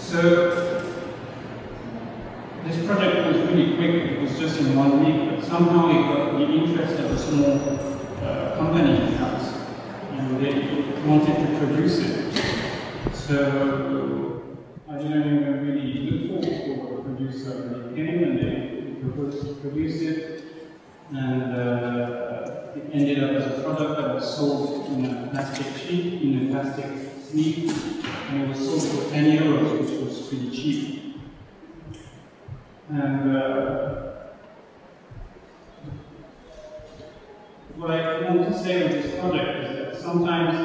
So this project was really quick. It was just in 1 week, but somehow it got the interest of a small company in house, and they wanted to produce it. So I didn't even really look for a producer. They came and they proposed to produce it, and it ended up as a product that was sold in a plastic sheet, in a plastic sleeve, and it was sold for 10 euros, which was pretty cheap. And what I want to say with this project is that sometimes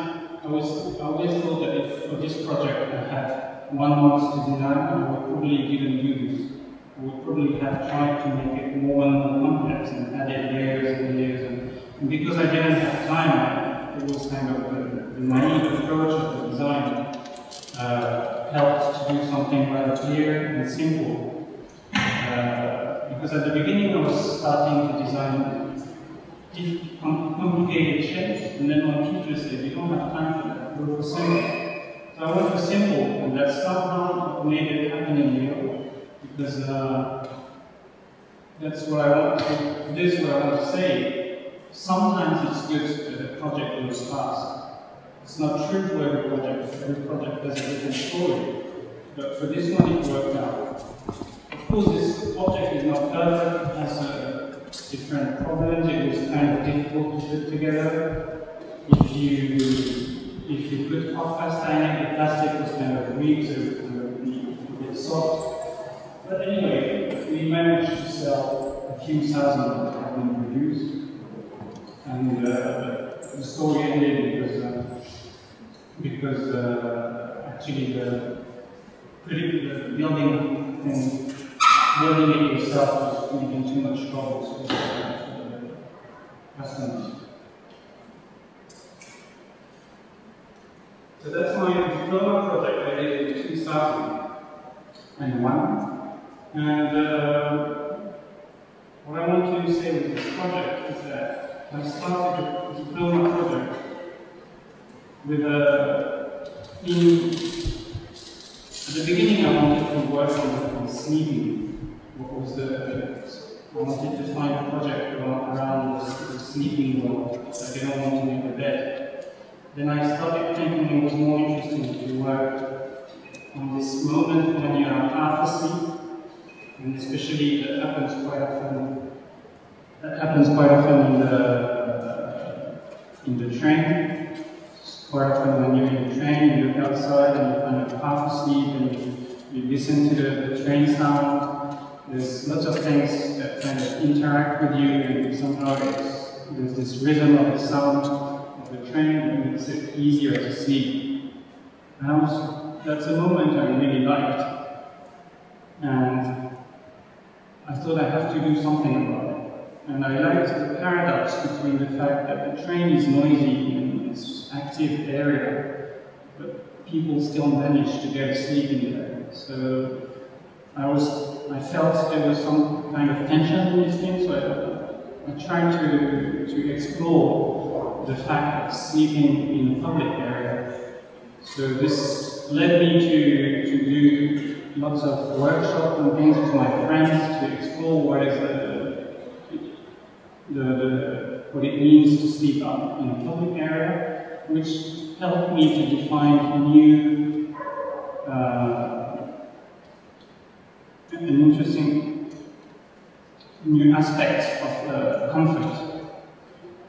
I always thought that if for this project I had 1 month to design, I would probably didn't do this. I would probably have tried to make it more and more complex and added layers and layers. And because I didn't have time, it was kind of the naive approach of the design helped to do something rather clear and simple. Because at the beginning I was starting to design complicated shapes, and then my teacher said, you don't have time for that, go for simple. So I went for simple, and that somehow made it happen in Europe, because that's what I want to, this is what I want to say. Sometimes it's good that a project goes fast. It's not true for every project has a different story. But for this one it worked out. Of course this project is not perfect, it has different problems, it was kind of difficult to put together. If you put hot pasta in it, the plastic was kind of weak, so it would be a bit soft. But anyway, we managed to sell a few thousand that have been produced. And the story ended because actually the building it yourself was making too much trouble for the customers. So that's my diploma project I did in 2001. And what I want to say with this project is that I started a diploma project with a theme. At the beginning I wanted to work on sleeping. I wanted to find a project around the sleeping world. I didn't want to make a bed. Then I started thinking it was more interesting to work on this moment when you are half asleep, and especially that happens quite often. That happens quite often in the train. Quite often when you're in the train, you look outside and you're kind of half asleep and you listen to the train sound. There's lots of things that kind of interact with you, and somehow there's this rhythm of the sound of the train that makes it easier to sleep. And that's a moment I really liked. And I thought I have to do something about it. And I liked the paradox between the fact that the train is noisy in this active area, but people still manage to get asleep in there. So I felt there was some kind of tension in this thing, so I tried to explore the fact of sleeping in a public area. So this led me to do lots of workshops and things with my friends to explore what it means to sleep out in a public area, which helped me to define new and interesting new aspects of comfort.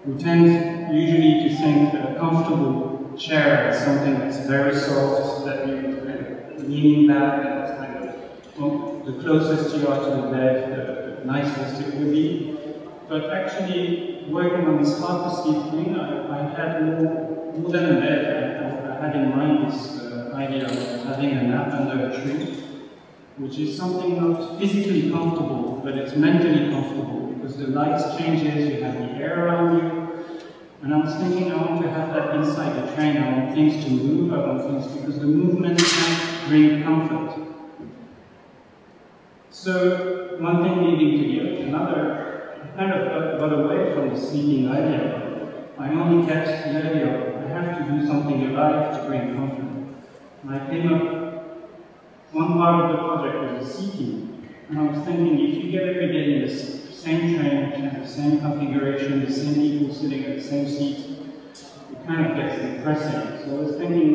We tend usually to think that a comfortable chair is something that's very soft, that you kind of leaning back, and it's kind of the closest you are to the bed, the nicest it will be. But actually, working on this half asleep thing, I had more than a bed. I had in mind this idea of having a nap under a tree, which is something not physically comfortable, but it's mentally comfortable, because the light changes, you have the air around you. And I was thinking I want to have that inside the train. I want things to move, I want things, because the movement can bring comfort. So one thing leading to another, I kind of got away from the sleeping idea. I only kept the idea of I have to do something alive to bring comfort. And I came up, one part of the project was seating. And I was thinking, if you get every day in the same train, which has the same configuration, the same people sitting at the same seat, it kind of gets depressing. So I was thinking,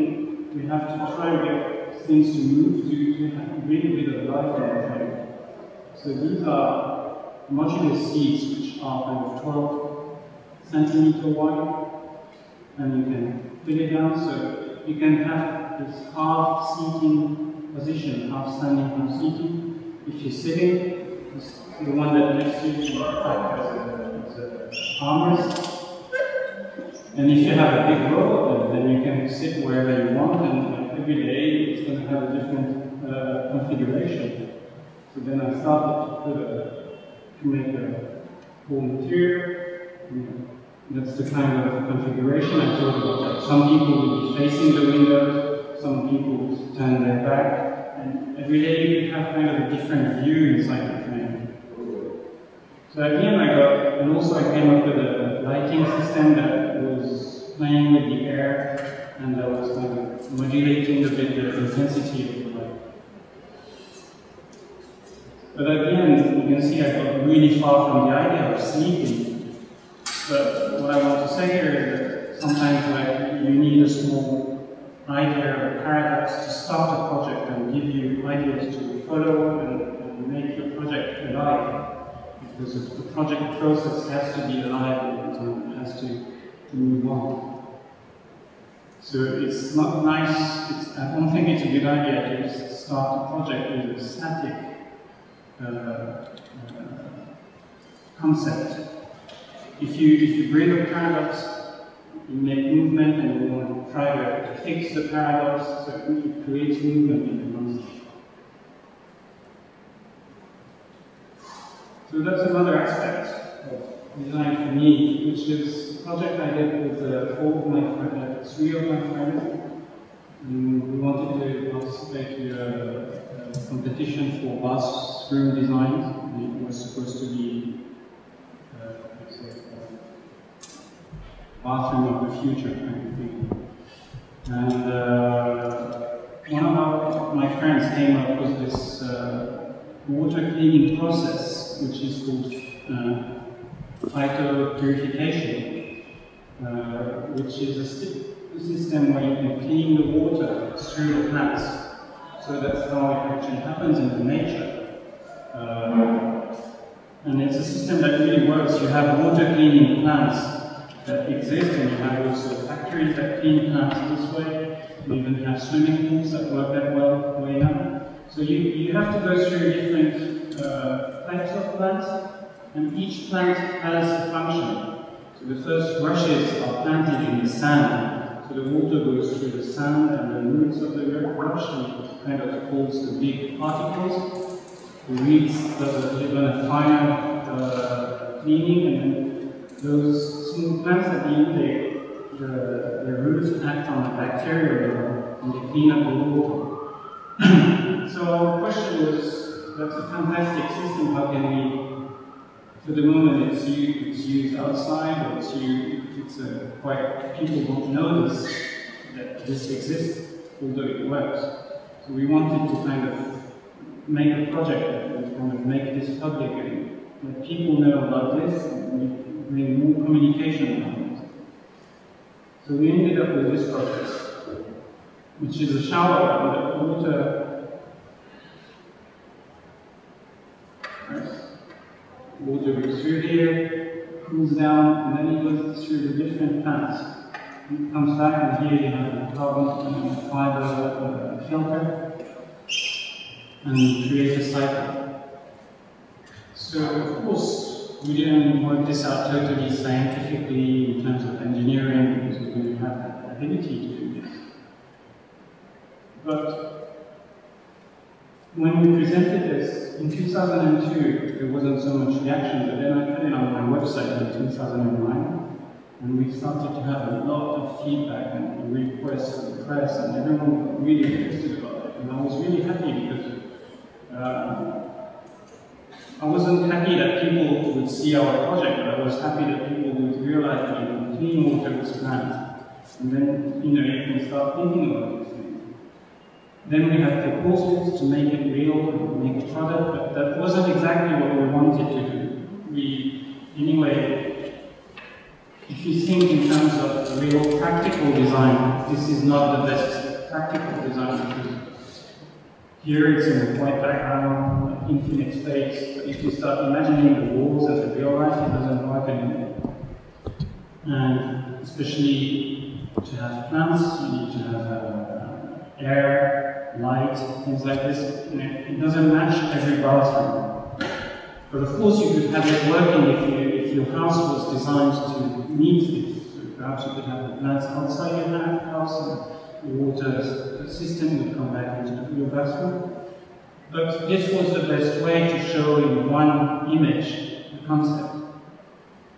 we have to try and get things to move, to have a really bit of life in the train. So these are modular seats which are kind of 12 centimeter wide, and you can put it down so you can have this half seating position, half standing, half seating. If you're sitting, the one that next to you act as a armrest. And if you have a big robot, then you can sit wherever you want, and every day it's going to have a different configuration. So then I started to make a whole material. That's the kind of configuration I thought about. That some people will be facing the windows, some people will turn their back, and every day you have kind of a different view inside the train. So at the end and also I came up with a lighting system that was playing with the air, and that was kind of modulating a bit the intensity of the light. But at the end, you can see I got really far from the idea of sleeping. But what I want to say here is that sometimes you need a small idea or paradox to start a project and give you ideas to follow and make your project alive. Because the project process has to be alive all the time, it has to move on. So it's not nice, I don't think it's a good idea to start a project with a static concept. If you bring a paradox, you make movement and you want to try to fix the paradox, so it creates movement in the concept. So that's another aspect of design for me, which is a project I did with three of my friends. And we wanted to participate in a competition for bathroom designs. And it was supposed to be bathroom of the future kind of thing. And one of my friends came up with this water cleaning process, which is called phytopurification, which is a system where you can clean the water through the plants. So that's how it actually happens in nature. And it's a system that really works. You have water cleaning plants that exist, and you have also factories that clean plants this way. You even have swimming pools that work that way now. So you have to go through different types of plants, and each plant has a function. So the first brushes are planted in the sand, so the water goes through the sand and the roots of the brush, and it kind of pulls the big particles. The reeds does even a finer cleaning, and then those small plants at the end, the roots act on the bacteria and they clean up the water. So our question was, that's a fantastic system, how can we, for the moment it's used outside, people don't know that this exists, although it works. So we wanted to kind of make a project that would kind of make this public and let people know about this and bring more communication around it. So we ended up with this project, which is a shower with water. Water goes through here, cools down, and then it goes through the different plants. It comes back, and here you have a carbon fiber filter, and create a cycle. So, of course, we didn't work this out totally scientifically in terms of engineering, because we didn't have that ability to do this. But when we presented this in 2002, there wasn't so much reaction, but then I put it on my website in 2009, and we started to have a lot of feedback and requests from the press, and everyone got really interested about it. And I was really happy because I wasn't happy that people would see our project, but I was happy that people would realize that clean water was planned. And then, you can start thinking about these things. Then we had proposals to make it real and make a product, but that wasn't exactly what we wanted to do. Anyway, if you think in terms of real practical design, this is not the best practical design. Here it's in a white background, infinite space, but if you start imagining the walls as a real life, it doesn't work anymore. And especially to have plants, you need to have air, light, things like this. It doesn't match every bathroom. But of course you could have it working if your house was designed to meet this. So perhaps you could have the plants outside your house and the water system would come back into your bathroom. But this was the best way to show in one image the concept.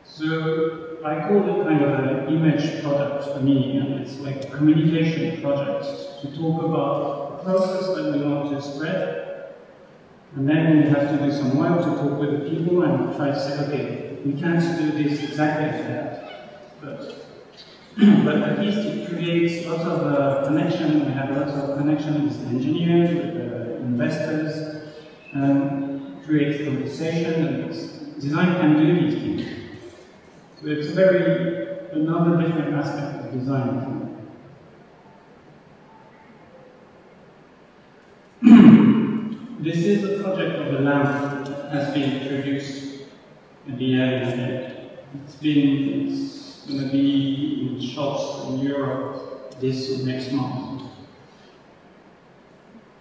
So I call it kind of an image product for me, and it's like a communication project to talk about the process that we want to spread. And then we have to do some work to talk with the people and try to say, okay, we can't do this exactly like that, but at least it creates lots of connection. We have lots of connection with engineers, with investors, and creates conversation, and design can do these things. So it's another different aspect of design. This is a project of a lamp that has been produced at the end. It's going to be in shops in Europe this or next month.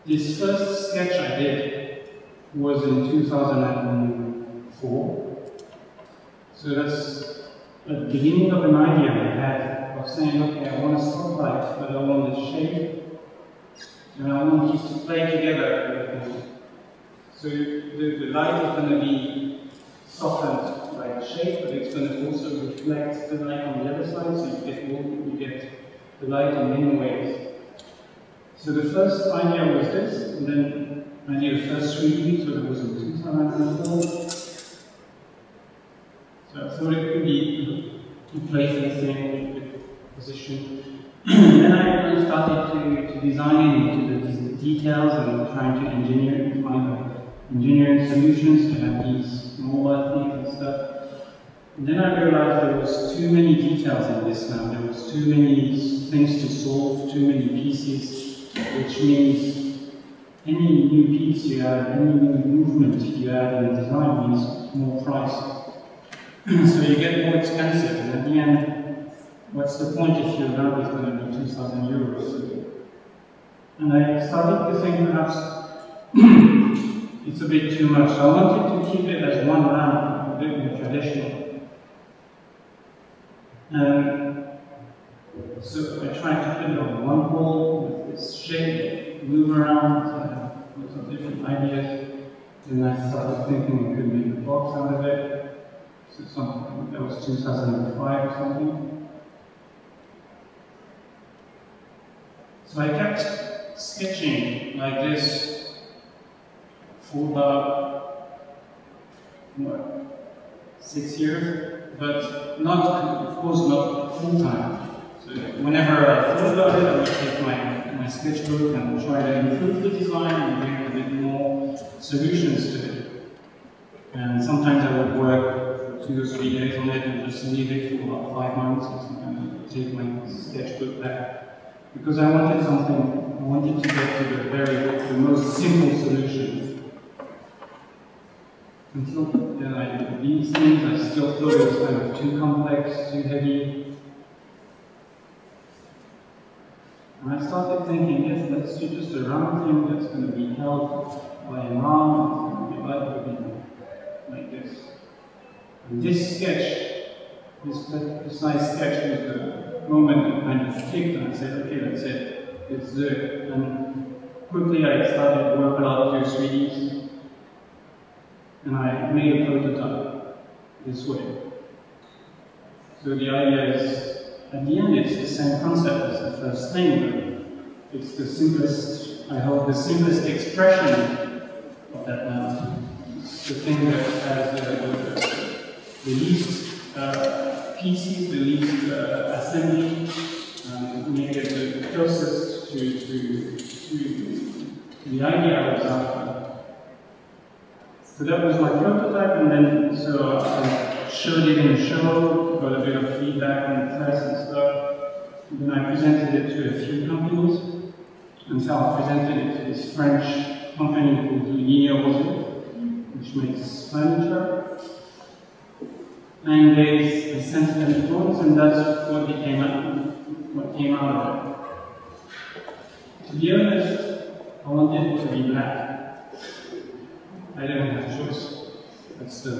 This first sketch I did was in 2004. So that's at the beginning of an idea I had of saying, okay, I want a spotlight, but I want the shape, and I want these to play together. So the light is going to be softened by the shape, but it's going to also reflect the light on the other side, so you get the light in many ways. So the first idea was this, and then I did the first 3D, so that was in 2004. So I thought it could be to place anything, the position. Then I started to design into the details and trying to find engineering solutions to have these mobile things and stuff. And then I realized there was too many details in this now. There was too many things to solve, too many pieces, which means any new piece you add, any new movement you add in the design means more price. So you get more expensive, and at the end, what's the point if your lamp is going to be 2,000 euros? And I started to think perhaps it's a bit too much. So I wanted to keep it as one lamp, a bit more traditional. So I tried to put it on one pole with this shape, move around, lots of different ideas. Then I started thinking we could make a box out of it. So something that was 2005 or something. So I kept sketching like this for about 6 years, but not, of course, not full time. So whenever I thought about it, I would take my sketchbook and try to improve the design and bring a bit more solutions to it. And sometimes I would work 2 or 3 days on it and just leave it for about 5 months, or sometimes I would take my sketchbook back. Because I wanted something, I wanted to get to the most simple solution. Until then I did these things, I still thought it was kind of too complex, too heavy. And I started thinking, yes, let's do just a round thing that's going to be held by an arm, it's going to be like this. And this sketch, this precise sketch, was the moment that kind of clicked, and I said, okay, that's it, let's do it. And quickly I started to work a lot of 3Ds, and I made a prototype this way. So the idea is, at the end, it's the same concept as the first thing, but it's the simplest, I hope, the simplest expression of that now. It's the thing that has the least pieces, the least assembly, make it the closest to the idea I was after. So that was my prototype, and then so I showed it in a show, got a bit of feedback from the press and stuff. And then I presented it to a few companies, and so I presented it to this French company called which makes furniture. And they sent them drawings, and that's what came out of it. To be honest, I wanted it to be black. I didn't have a choice. That's the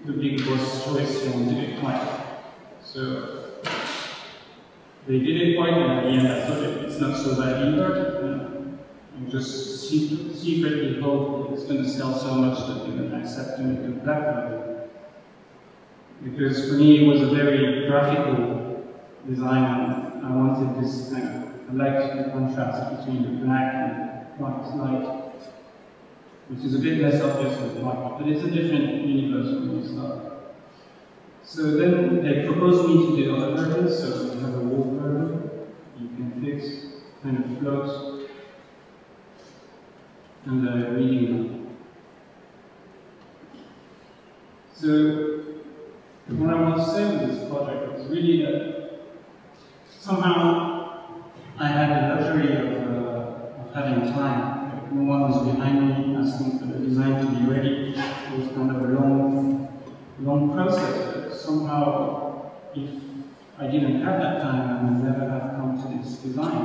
big boss choice. They wanted it white. So they did it white, and at the end I thought it's not so bad either. I just secretly hope it's going to sell so much that they're going to accept to make it black. Because for me it was a very graphical design, and I wanted this kind of, I liked the contrast between the black and white light, which is a bit less obvious with white, but it's a different universe when you start. So then they proposed me to do other versions, so we have a wall version, you can fix, kind of floats, and reading them. So what I want to say with this project is really that somehow I had the luxury of having time. No one was behind me asking for the design to be ready. It was kind of a long process. But somehow, if I didn't have that time, I would never have come to this design.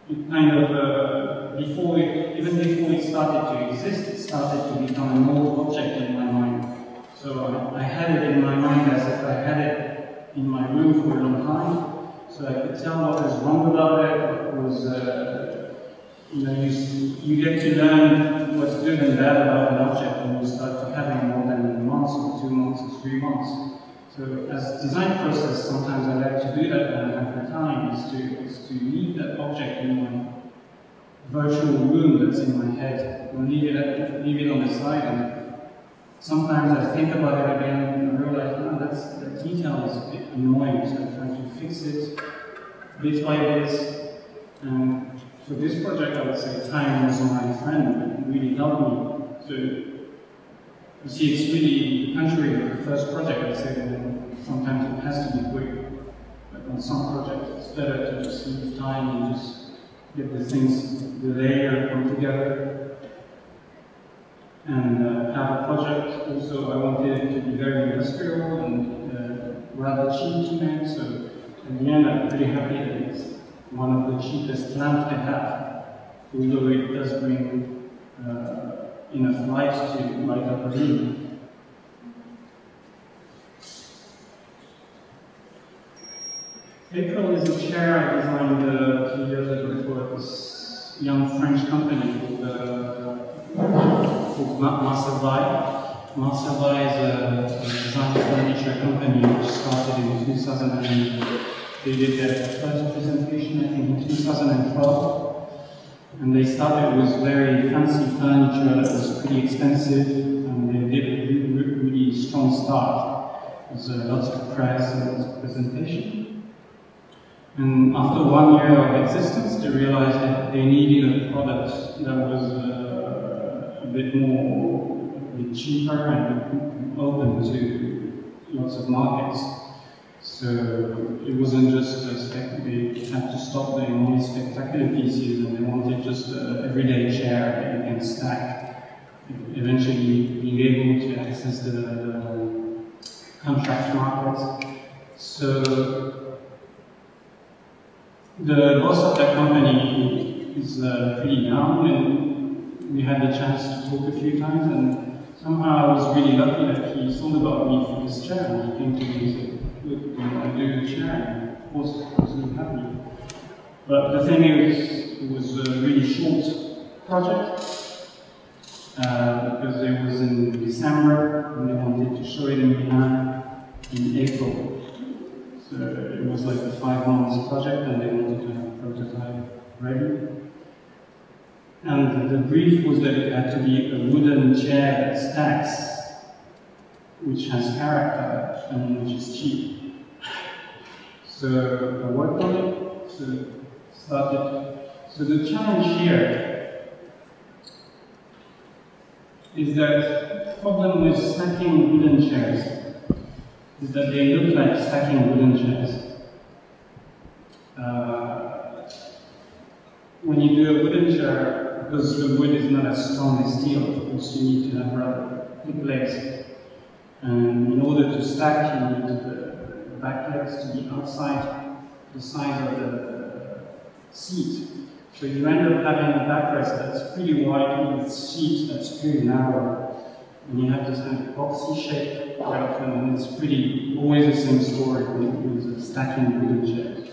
It kind of, even before it started to exist, it started to become an old object in my mind. So I had it in my mind as if I had it in my room for a long time. So I could tell what was wrong about it, what was, you get to learn what's good and bad about an object when you start to have it more than a month or 2 months or 3 months. So as design process, sometimes I like to do that when I have the time, is to leave that object in my virtual room that's in my head, or leave it on the side, and sometimes I think about it again and I realize, oh, that detail is a bit annoying, so I'm trying to fix it bit by bit. And for this project, I would say time was my friend, and really helped me. So you see, it's really the contrary of the first project. I say that sometimes it has to be quick, but on some projects it's better to just leave time and just get the layer come together. And have a project. Also, I wanted it to be very industrial and rather cheap to make. So in the end, I'm pretty happy that it's one of the cheapest lamps I have, although it does bring enough light to light up a room. April is a chair I designed 2 years ago for this young French company called Marseille. Marseille is a design furniture company which started in 2008. They did their first presentation, I think, in 2012. And they started with very fancy furniture that was pretty expensive, and they did a really strong start. There was lots of press and lots of presentation. And after 1 year of existence, they realized that they needed a product that was a bit cheaper and open to lots of markets. So it wasn't just they had to stop doing only spectacular pieces, and they wanted just an everyday chair that you can stack. Eventually being able to access the contract market. So the boss of that company is pretty young, and we had the chance to talk a few times, and somehow I was really lucky that he thought about me for this chair, and he came to me and said, look, I do the chair, and of course I was really happy. But the thing is, it was a really short project, because it was in December, and they wanted to show it in Milan in April. So it was like a 5 months project, and they wanted to have a prototype ready. And the brief was that it had to be a wooden chair that stacks, which has character, and which is cheap. So I worked on it, so started. So the challenge here is that the problem with stacking wooden chairs is that they look like stacking wooden chairs. When you do a wooden chair, because the wood is not as strong as steel, of course you need to have rather thick legs. And in order to stack, you need the back legs to be outside the size of the seat. So you end up having a backrest that's pretty wide with seat that's pretty narrow. And you have this kind of boxy shape quite often, and it's pretty always the same story with stacking wooden chairs.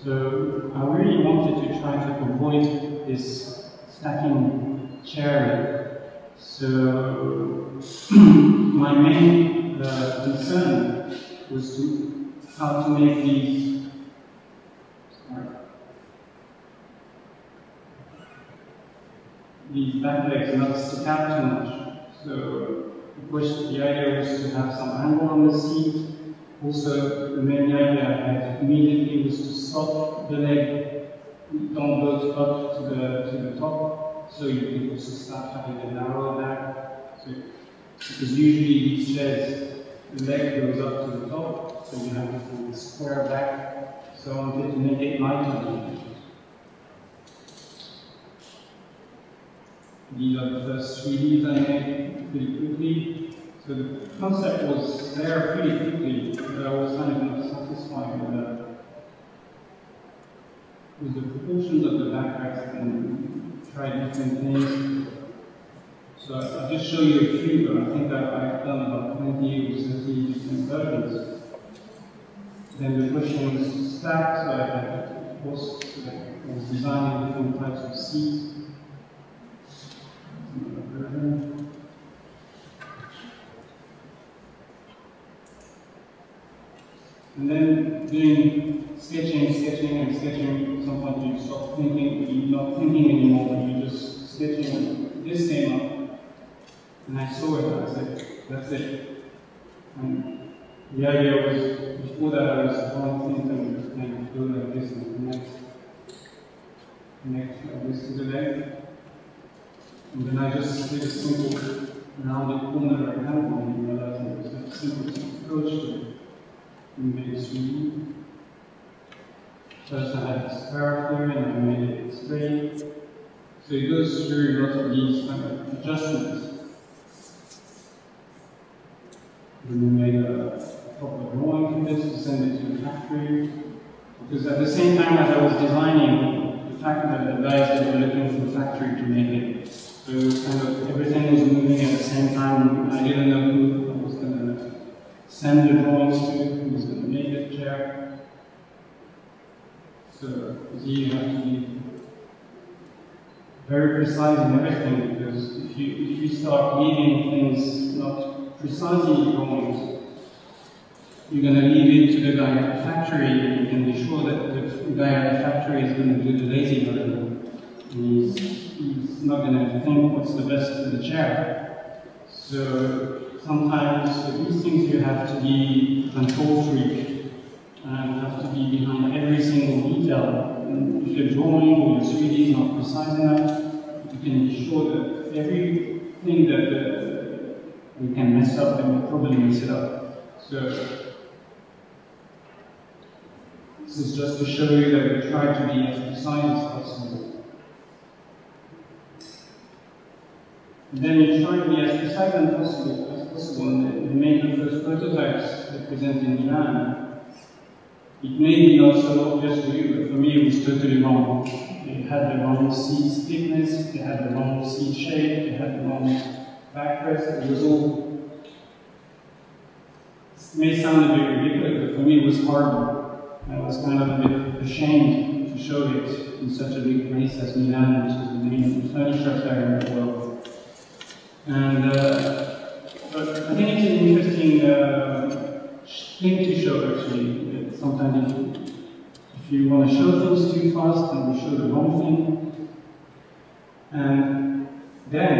So I really wanted to try to avoid this stacking chair. So my main concern was how to make these back legs not stick out too much. So of course the idea was to have some angle on the seat. Also, the main idea I had immediately was to stop the leg, don't go up to the top, so you can also start having a narrow back. So, because usually these chairs, the leg goes up to the top, so you have a square back. So I wanted to make it lighter. These are the first 3Ds I made pretty quickly. So the concept was there pretty quickly, but I was kind of not satisfied with the proportions of the backrest and try different things. So I'll just show you a few, but I think that I've done about 20 or 30 different versions. Then the question was to stack, so I had, of course, I was designing different types of seats. And then doing sketching, at some point you stop thinking, you're not thinking anymore, you're just sketching. This came up, and I saw it, and I said, that's it. And the idea was, before that I was drawing things and just kind of go like this and connect like this to the leg. And then I just did a simple rounded corner like that, and realized it was a simple approach to it. We made it 3D. First I had this curve here and I made it straight. So it goes through lots of these kind of adjustments. And we made a proper drawing for this to send it to the factory. Because at the same time as I was designing, the fact that the guys that were looking for the factory to make it. So it was kind of everything was moving at the same time. I didn't know who I was going to send the drawings to, who was going to make the chair. So you have to be very precise in everything, because if you start leaving things not precisely drawings, you're going to leave it to the guy at the factory. You can be sure that the guy at the factory is going to do the lazy version. He's not going to think what's the best for the chair. So sometimes for these things you have to be a control freak and have to be behind every single detail. And if your drawing or your 3D is not precise enough, you can be sure that everything that you can mess up, and you'll probably mess it up. So this is just to show you that we try to be as precise as possible. And then you try to be as precise as possible, and make the first prototypes that present in Milan. It may be not so obvious to you, but for me it was totally wrong. They had the wrong seat thickness, they had the wrong seat shape, they had the wrong backrest. It was all. It may sound a bit ridiculous, but for me it was horrible. I was kind of a bit ashamed to show it in such a big place as Milan, which is the main furniture fair in the world. And but I think it's an interesting thing to show, actually. Sometimes if you want to show things too fast, then you show the wrong thing. And then,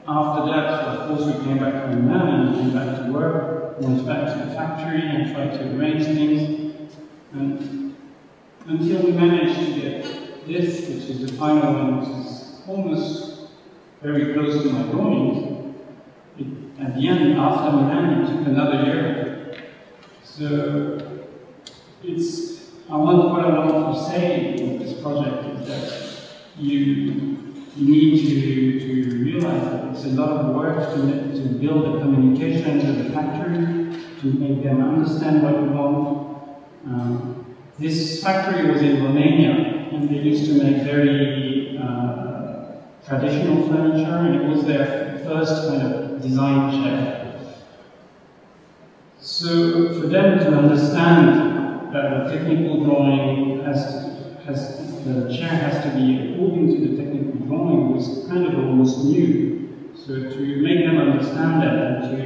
after that, of course, we came back from Milan and came back to work, went back to the factory and tried to arrange things. And until we managed to get this, which is the final one, which is almost very close to my drawings, at the end, after Milan, it took another year. So what I want to say with this project is that you need to realize that it's a lot of work to build a communication with the factory, to make them understand what you want. This factory was in Romania, and they used to make very traditional furniture, and it was their first kind of design chair. So for them to understand that the technical drawing the chair has to be according to the technical drawing was kind of almost new. So to make them understand that and to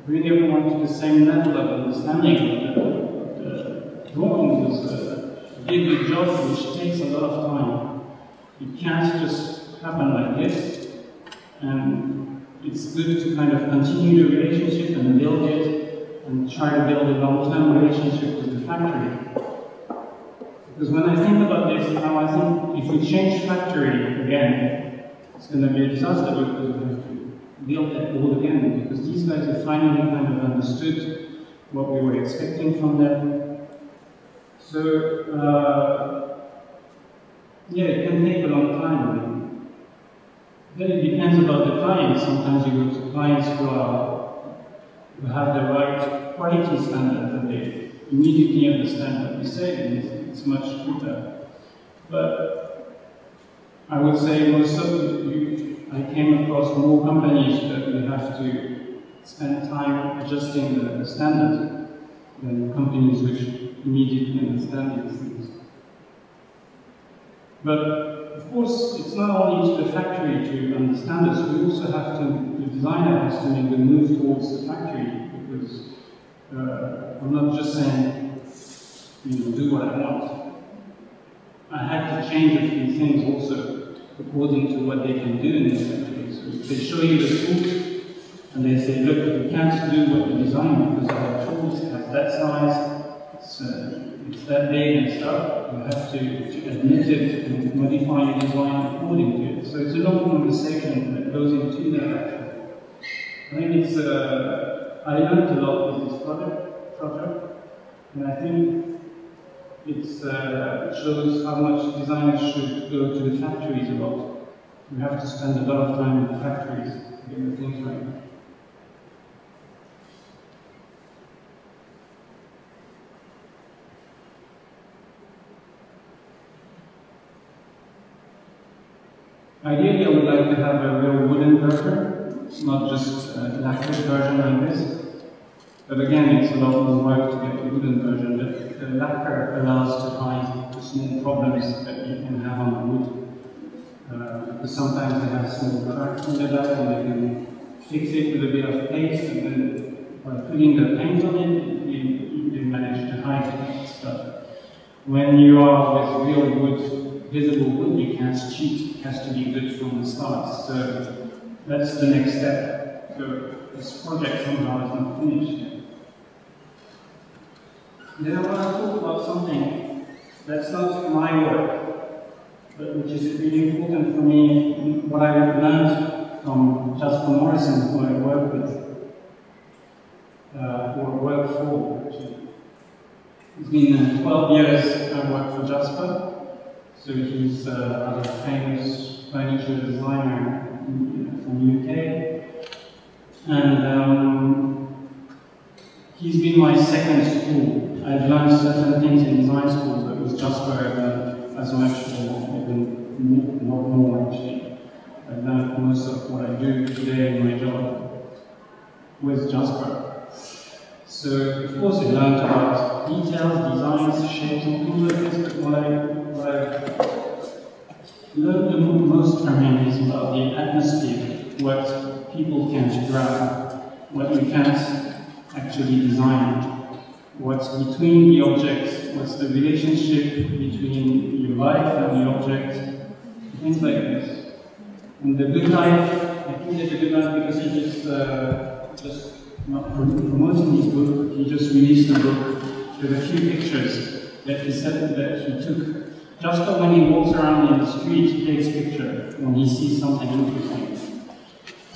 bring everyone to the same level of understanding of the drawing was a big job which takes a lot of time. It can't just happen like this, and it's good to kind of continue the relationship and build it and try to build a long-term relationship with the factory. Because when I think about this now, I think if we change factory again, it's going to be a disaster because we have to build that all again, because these guys have finally kind of understood what we were expecting from them. So, yeah, it can take a long time. Then it depends about the clients. Sometimes you go to clients who have the right quality standard and they immediately understand what you say, and it's much quicker. But I would say I came across more companies that we have to spend time adjusting the standard than companies which immediately understand these things. But of course, it's not only to the factory to understand us, we also have to, the designer has to make the move towards the factory, because I'm not just saying, do what I want. I had to change a few things also according to what they can do in this factory. So if they show you the tools and they say, look, we can't do what you designed because our tools have that size, it's that big and stuff, you have to admit it and modify your design according to it. So it's a long conversation that goes into that actually. I think it's, I learned a lot with this project, and I think it shows how much designers should go to the factories a lot. You have to spend a lot of time in the factories to get the things right. Ideally, I would like to have a real wooden version, not just a lacquered version like this. But again, it's a lot more work to get the wooden version. The lacquer allows to hide the small problems that you can have on the wood. Because sometimes they have small cracks in the back and they can fix it with a bit of paste, and then by putting the paint on it, you manage to hide stuff. When you are with real wood, visible wood, you can't cheat. It has to be good from the start. So that's the next step. So this project somehow is not finished yet. Then I want to talk about something that's not my work, but which is really important for me, what I learned from Jasper Morrison, who I work with, or work for, actually. It's been 12 years I work for Jasper. So he's a famous furniture designer from the UK. And he's been my second school. I've learned certain things in design school, but with Jasper as much or even more actually. I've learned most of what I do today in my job with Jasper. So of course I learned about details, designs, shapes and things like this, but what I learned the most from him is about the atmosphere, what people can't grab, what you can't actually design. What's between the objects, what's the relationship between your life and the object, things like this. And the good life, I think that the good life because he just not promoting his book, he just released a book with a few pictures that he said that he took. Just when he walks around in the street, he takes picture when he sees something interesting.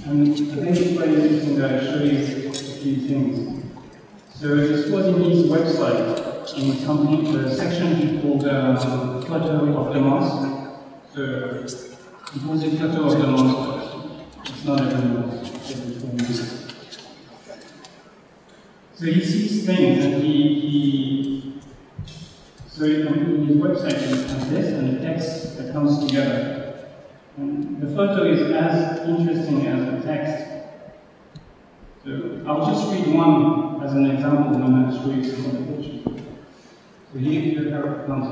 And I think it's quite interesting that I show you a few things. So this was in his website, in something, the section he called Photo of the Mosque. So it was a photo of the mosque, but it's not every mosque. So he sees things, and so on his website he has this and the text that comes together. And the photo is as interesting as the text. So I'll just read one as an example, and I'm going to show you some of the pictures. So here it comes.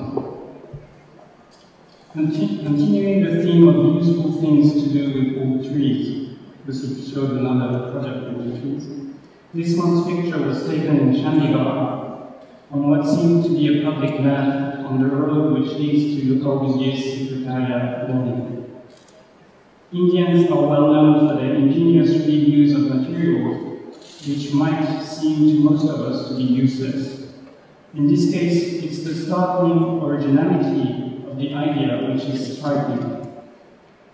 Continuing the theme of useful things to do with old trees. This will show another project with the trees. This one's picture was taken in Chandigarh, on what seemed to be a public land on the road which leads to the Corbusier's Secretariat building. Indians are well known for their ingenious reuse of materials, which might seem to most of us to be useless. In this case, it's the startling originality of the idea which is striking.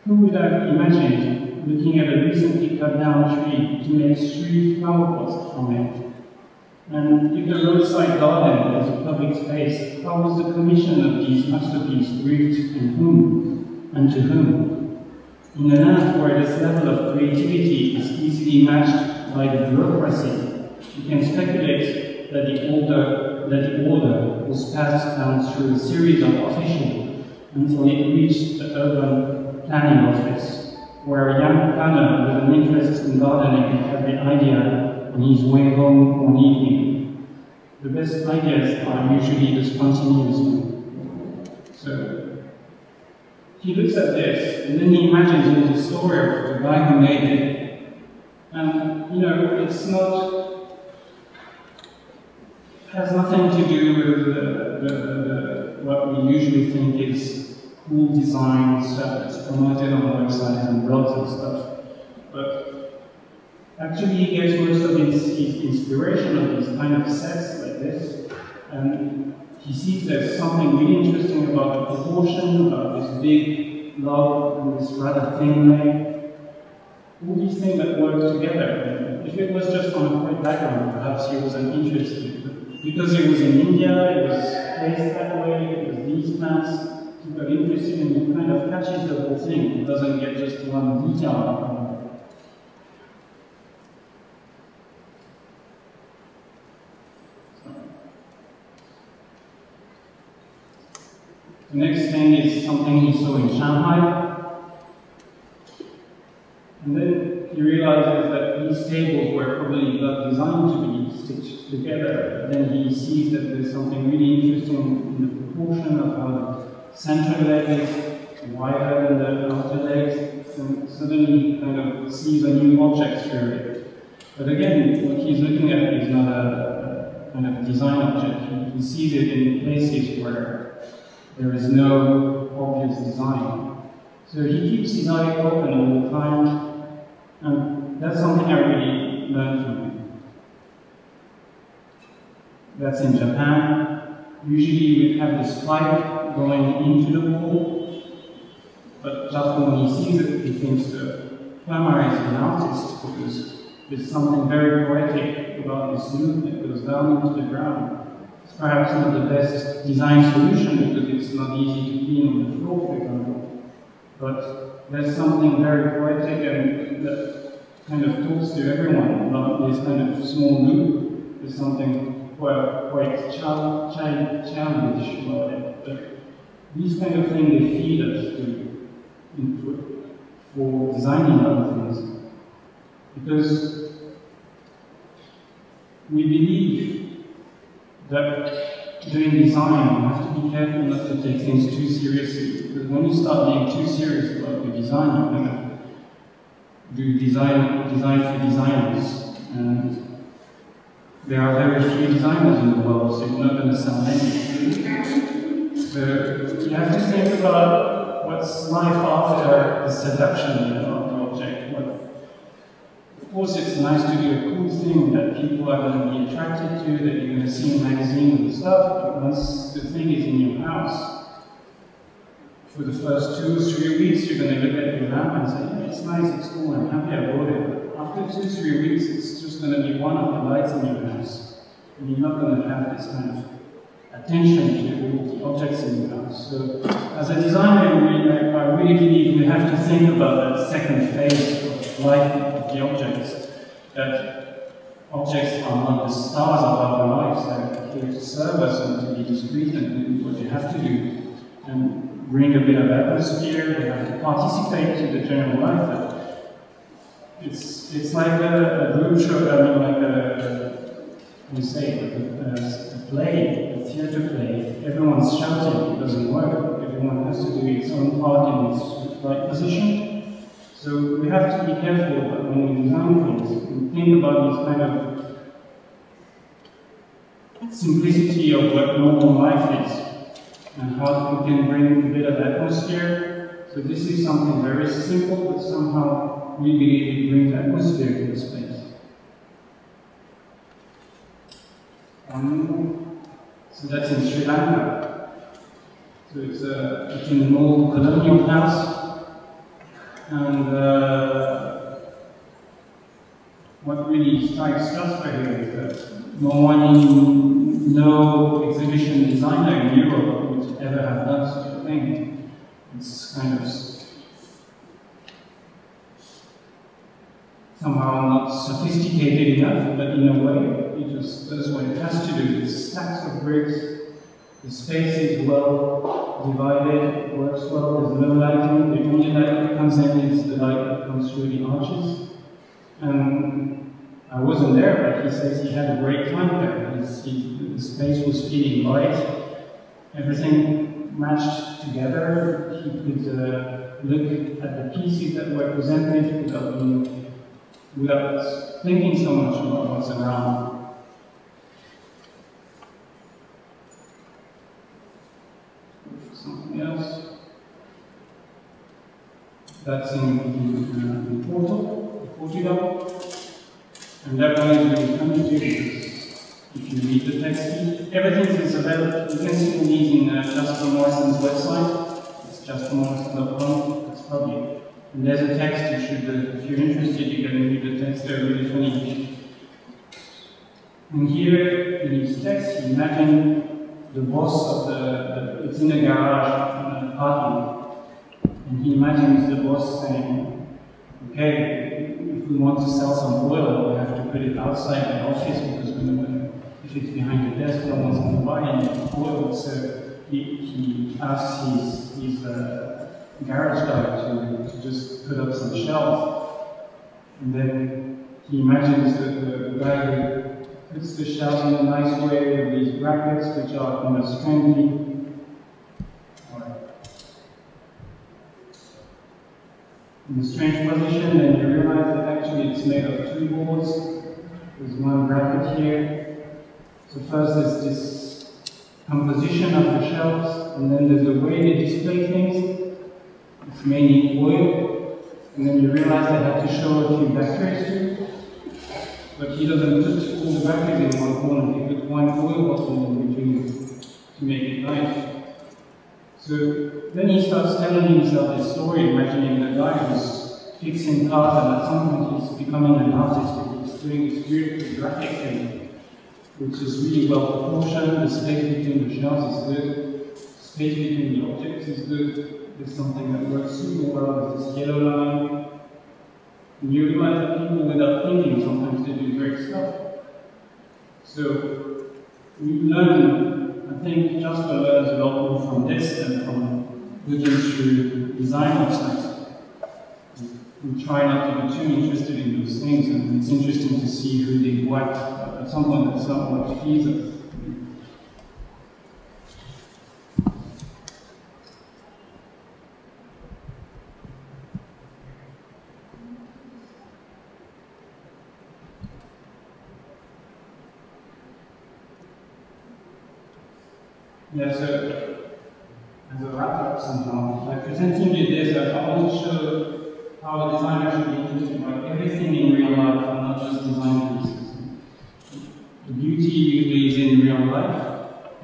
Who would have imagined looking at a recently cut down tree to make 3 flower pots from it? And if the roadside garden is a public space, how was the commission of these masterpieces briefed and whom, and to whom? In a land where this level of creativity is easily matched by the bureaucracy, we can speculate that the order was passed down through a series of officials until it reached the urban planning office, where a young planner with an interest in gardening had the idea on his way home one evening. The best ideas are usually the spontaneous ones. So he looks at this, and then he imagines the story of the guy who made it. And, you know, it's not, has nothing to do with what we usually think is cool design stuff that's promoted on websites and blogs and stuff. But actually he gets most of his inspiration of these kind of sets like this, and he sees there's something really interesting about the proportion, about this big log and this rather thin leg. All these things that work together. And if it was just on a white background, perhaps he wasn't interested. But because it was in India, it was placed that way, it was these plants, people are interested in it, kind of catches the whole thing. It doesn't get just one detail. The next thing is something he saw in Shanghai. And then he realizes that these tables were probably not designed to be stitched together. Then he sees that there's something really interesting in the proportion of how the central leg is wider than the outer legs. And suddenly he kind of sees a new object through it. But again, what he's looking at is not a kind of design object. He sees it in places where there is no obvious design. So he keeps his eye open all the time, and that's something I really learned from him. That's in Japan. Usually we have this pipe going into the wall, but just when he sees it, he thinks the plumber is an artist, because there's something very poetic about this loop that goes down into the ground. It's perhaps not the best design solution because it's not easy to clean on the floor, for example. But there's something very poetic and that kind of talks to everyone about this kind of small loop. There's something quite childish about it. But these kind of things, they feed us to input for designing other things. Because we believe that doing design, you have to be careful not to take things too seriously. Because when you start being too serious about the design, you're going to do design for designers. And there are very few designers in the world, so you're not going to sell anything. So you have to think about what's life after the seduction of the object. Of course, it's nice to do a cool thing that people are going to be attracted to, that you're going to see in magazines and stuff, but once the thing is in your house, for the first 2 or 3 weeks, you're going to look at your lamp and say, yeah, it's nice, it's cool, I'm happy I bought it. But after 2 or 3 weeks, it's just going to be one of the lights in your house. And you're not going to have this kind of attention to all the objects in your house. So, as a designer, I really believe we have to think about that second phase of life of the objects. That objects are not the stars of our lives, they're here to serve us and to be discreet and do what you have to do. And bring a bit of atmosphere, they have to participate to the general life. It's like a group show, I mean like a play, a theatre play. If everyone's shouting, it doesn't work. Everyone has to do its own part in its right position. So we have to be careful when we design things and think about these kind of simplicity of what normal life is and how we can bring a bit of atmosphere. So this is something very simple, but somehow we believe it brings atmosphere to the space. So that's in Sri Lanka. So it's an old colonial house, and what really strikes Jasper here is that no exhibition designer in Europe would ever have done such a thing. It's kind of somehow not sophisticated enough, but in a way, it just does what it has to do. It's stacks of bricks, the space is well divided, it works well, there's no lighting, the only light that comes in is the light that comes through the arches. And I wasn't there, but he says he had a great time there. The space was feeling light, everything matched together. He could look at the pieces that were presented without thinking so much about what's around. Something else. That's in Portugal. And that one is really funny too, because if you read the text, everything is available. You can see these in Jasper Morrison's website. It's jaspermorrison.com. That's probably. And there's a text you should, if you're interested, you can read the text. They're really funny. And here in his text, he imagined the boss of it's in a garage, in a parking. And he imagines the boss saying, okay, if we want to sell some oil, we have to put it outside the office because if it's behind the desk, no one's going to buy any oil. So he asks his garage guy to just put up some shelves. And then he imagines the guy who puts the shelves in a nice way with these brackets which are kind of strangely in a strange position, and you realize that actually it's made of 2 boards. There's one bracket here. So first there's this composition of the shelves, and then there's the way they display things. It's mainly oil, and then you realize they have to show a few batteries too. But he doesn't put all the batteries in one corner, he put one oil bottle in between to make it nice. So then he starts telling himself this story, imagining the guy who's fixing cars, and at some point he's becoming an artist, and he's doing this beautiful graphic thing, which is really well proportioned. The space between the shelves is good, the space between the objects is good. There's something that works super well with this yellow line. And you realize that people, without thinking, sometimes they do great stuff. So we learn, I think Jasper learns a lot more from this than from looking through design websites. We try not to be too interested in those things, and it's interesting to see who did what. At some point, that's not what feeds us. Yeah, so as a wrap-up somehow, by presenting you this, I want to show how a designer should be interested by everything in real life and not just design pieces. beauty usually is in real life.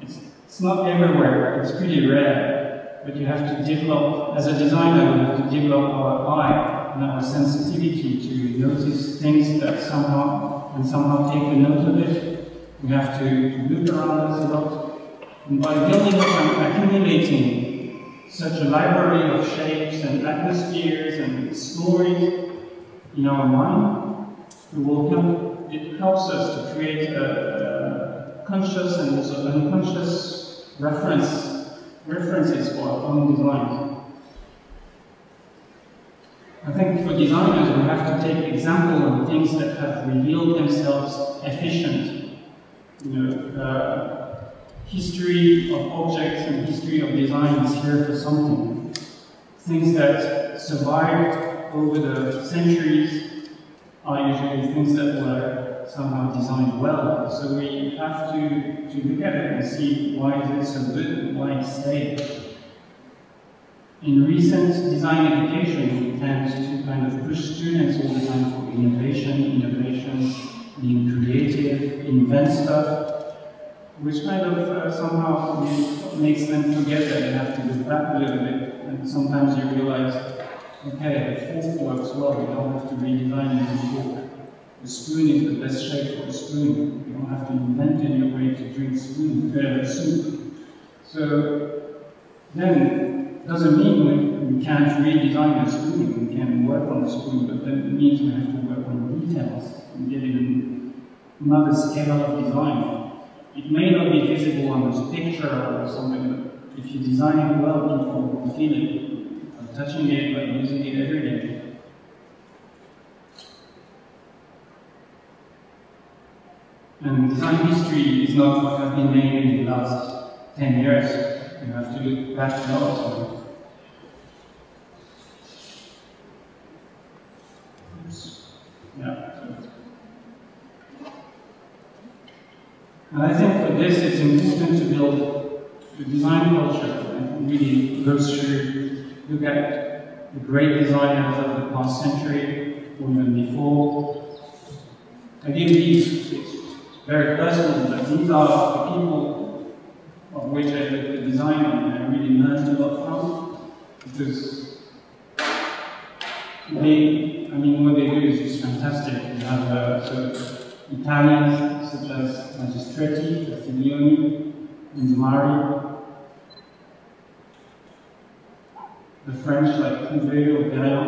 It's not everywhere, it's pretty rare, but you have to develop, as a designer, we have to develop our eye and our sensitivity to notice things that somehow take a note of it. We have to look around us a lot. And by building up and accumulating such a library of shapes and atmospheres and stories in our mind, it helps us to create a conscious and also unconscious references for our own design. I think for designers we have to take example of things that have revealed themselves efficient. History of objects and history of design is here for something. Things that survived over the centuries are usually things that were somehow designed well. So we have to look at it and see why is it so good and why it stayed. In recent design education, we tend to kind of push students all the time for innovation, being creative, invent stuff, which kind of somehow makes them forget that you have to look back a little bit, and sometimes you realize, okay, the fork works well, you don't have to redesign the fork. The spoon is the best shape for a spoon. You don't have to invent a new way to drink soup. So then, it doesn't mean we can't redesign the spoon, we can work on the spoon, but then it means we have to work on the details and get even another scale of design. It may not be visible on this picture or something, but if you design it well, people will feel it by touching it, by using it every day. And design history is not what has been made in the last 10 years. You have to look back a lot. And I think for this it's important to build a design culture and really go through, look at the great designers of the past century or even before. I believe it's very personal, but these are the people of which I look at design and I really learned a lot from, because what they do is just fantastic. You have Italians such as Magistretti, Castiglioni, Inzamari, the French like Couvé or Perrin,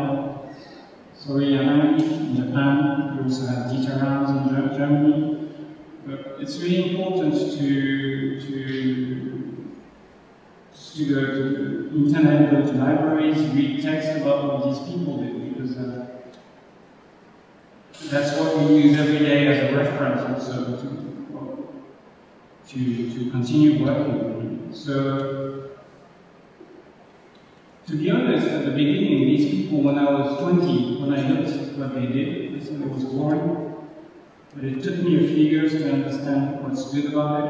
Soriano in Japan. We also have Dietermans in Germany. But it's really important to go to the internet, go to libraries, read text about what these people did, because that's what we use every day as a reference also to continue working with. So, to be honest, at the beginning, these people, when I was 20, when I looked at what they did, I thought it was boring. But it took me a few years to understand what's good about it,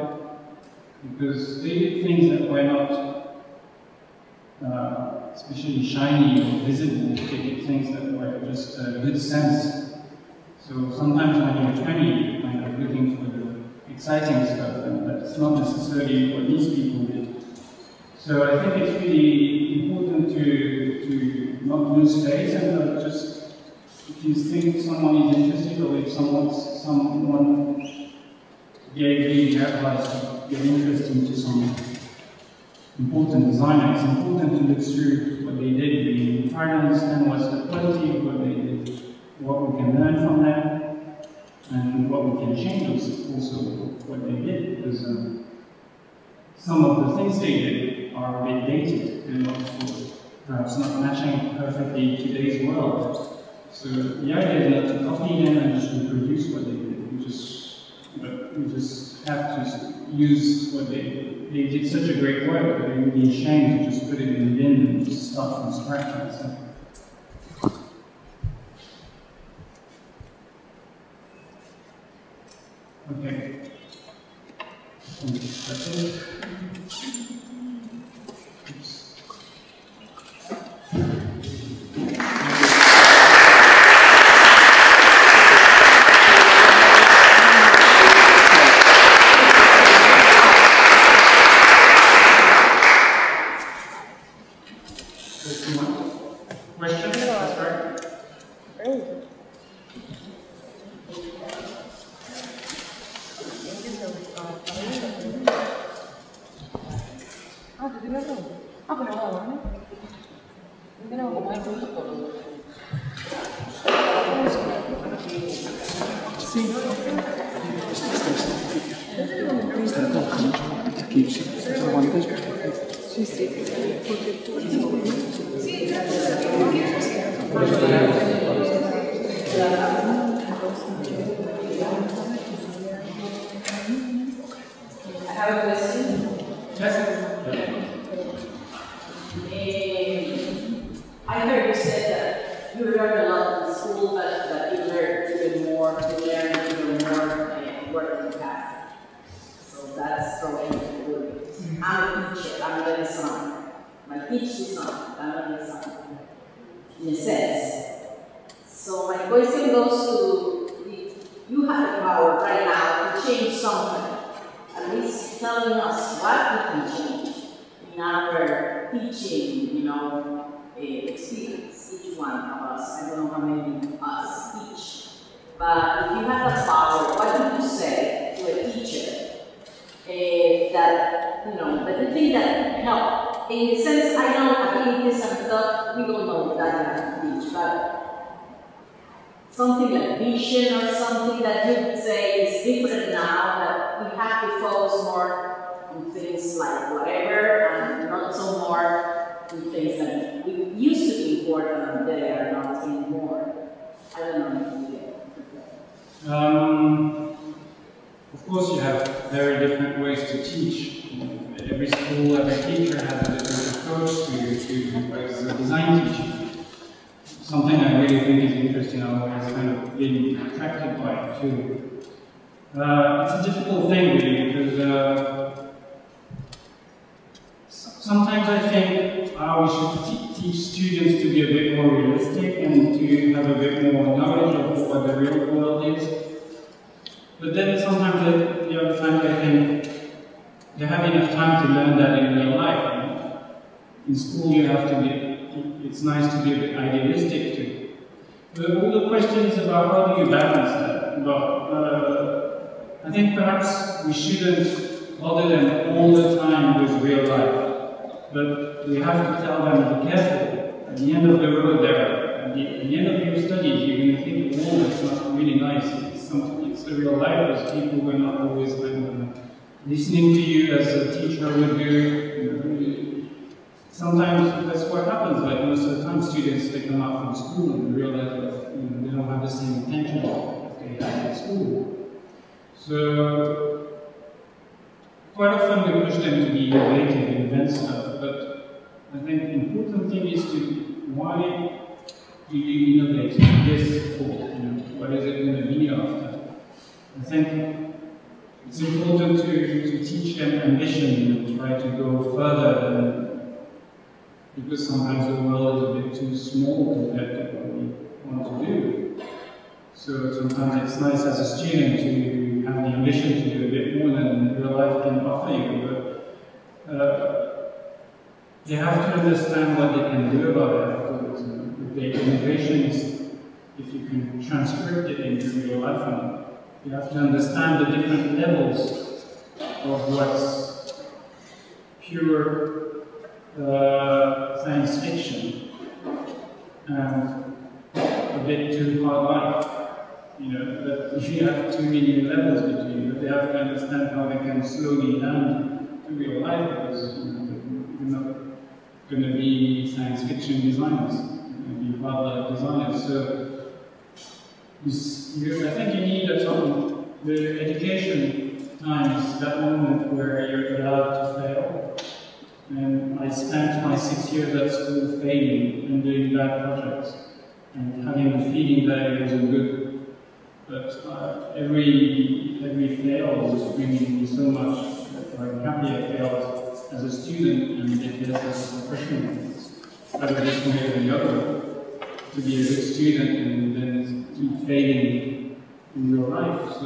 because they did things that were not especially shiny or visible. They did things that were just good sense. So sometimes when you're 20, you're kind of looking for the exciting stuff, and that's not necessarily what these people did. So I think it's really important to not lose faith and just, if you think someone is interested, or if someone gave you advice to get interested into some important designer, it's important to look through what they did, really try to understand what's the quality of what they did, what we can learn from them, and what we can change also what they did, because some of the things they did are a bit dated, they're not perhaps not matching perfectly today's world. So the idea is not to copy them and just reproduce what they did. We just have to use what they did. They did such a great work that they would be ashamed to just put it in the bin and just start from scratch. So. Okay. That's it. Questions? That's right. I have a question. I heard you said that you learned a lot in school, but that you learned even more, working class. So that's so good. I'm a teacher, I'm a son. I teach the son, I'm a son, in a sense. So my question goes to, if you have the power right now to change something, at least telling us what we can change in our teaching, experience, each one of us. I don't know how many of us each. But if you have the power, what would you say to a teacher that you think that help? In the sense, I know abilities and stuff, we don't know that you have to teach, but something like vision or something that you would say is different now, that we have to focus more on things like whatever, and not so more on things that we used to be important and they are not anymore. I don't know if you get it. Of course, you have very different ways to teach. Every school, every teacher has a different approach to design teaching. Something I really think is interesting, I'm always kind of being attracted by it too. It's a difficult thing really, because sometimes I think we should teach students to be a bit more realistic and to have a bit more knowledge of what the real world is. But then sometimes the other times I think they have enough time to learn that in real life. In school you have to be, it's nice to be a bit idealistic too. But all the questions about how do you balance that, I think perhaps we shouldn't bother them all the time with real life. But we have to tell them, be careful. At the end of the road there, at the end of your studies, you're going to think, oh, it's not really nice. It's the real life, because people were not always listening to you as a teacher would do. Sometimes that's what happens, like most of the time students, they come out from school and realize that they don't have the same attention that they had at school. So quite often we push them to be innovative, invent stuff, but I think the important thing is why do you innovate this for? What is it going to be after? I think it's important to teach them ambition and try to go further because sometimes the world is a bit too small compared to what we want to do. So sometimes it's nice as a student to have the ambition to do a bit more than real life can offer you, but they have to understand what they can do about it afterwards. The innovation is, if you can transcript it into real life, you have to understand the different levels of what's pure science fiction and a bit too hard life. That you have too many levels between, but they have to understand how they can slowly land to real life, because they're not going to be science fiction designers, they're going to be hard life designers. So I think you need the education time is that moment where you're allowed to fail. And I spent my 6 years at school failing and doing bad projects and having the feeling that it wasn't good. But every fail was bringing me so much that I'm happy I failed as a student and did this as a professional. Either this way or the other. To be a good student and then keep failing in your life. So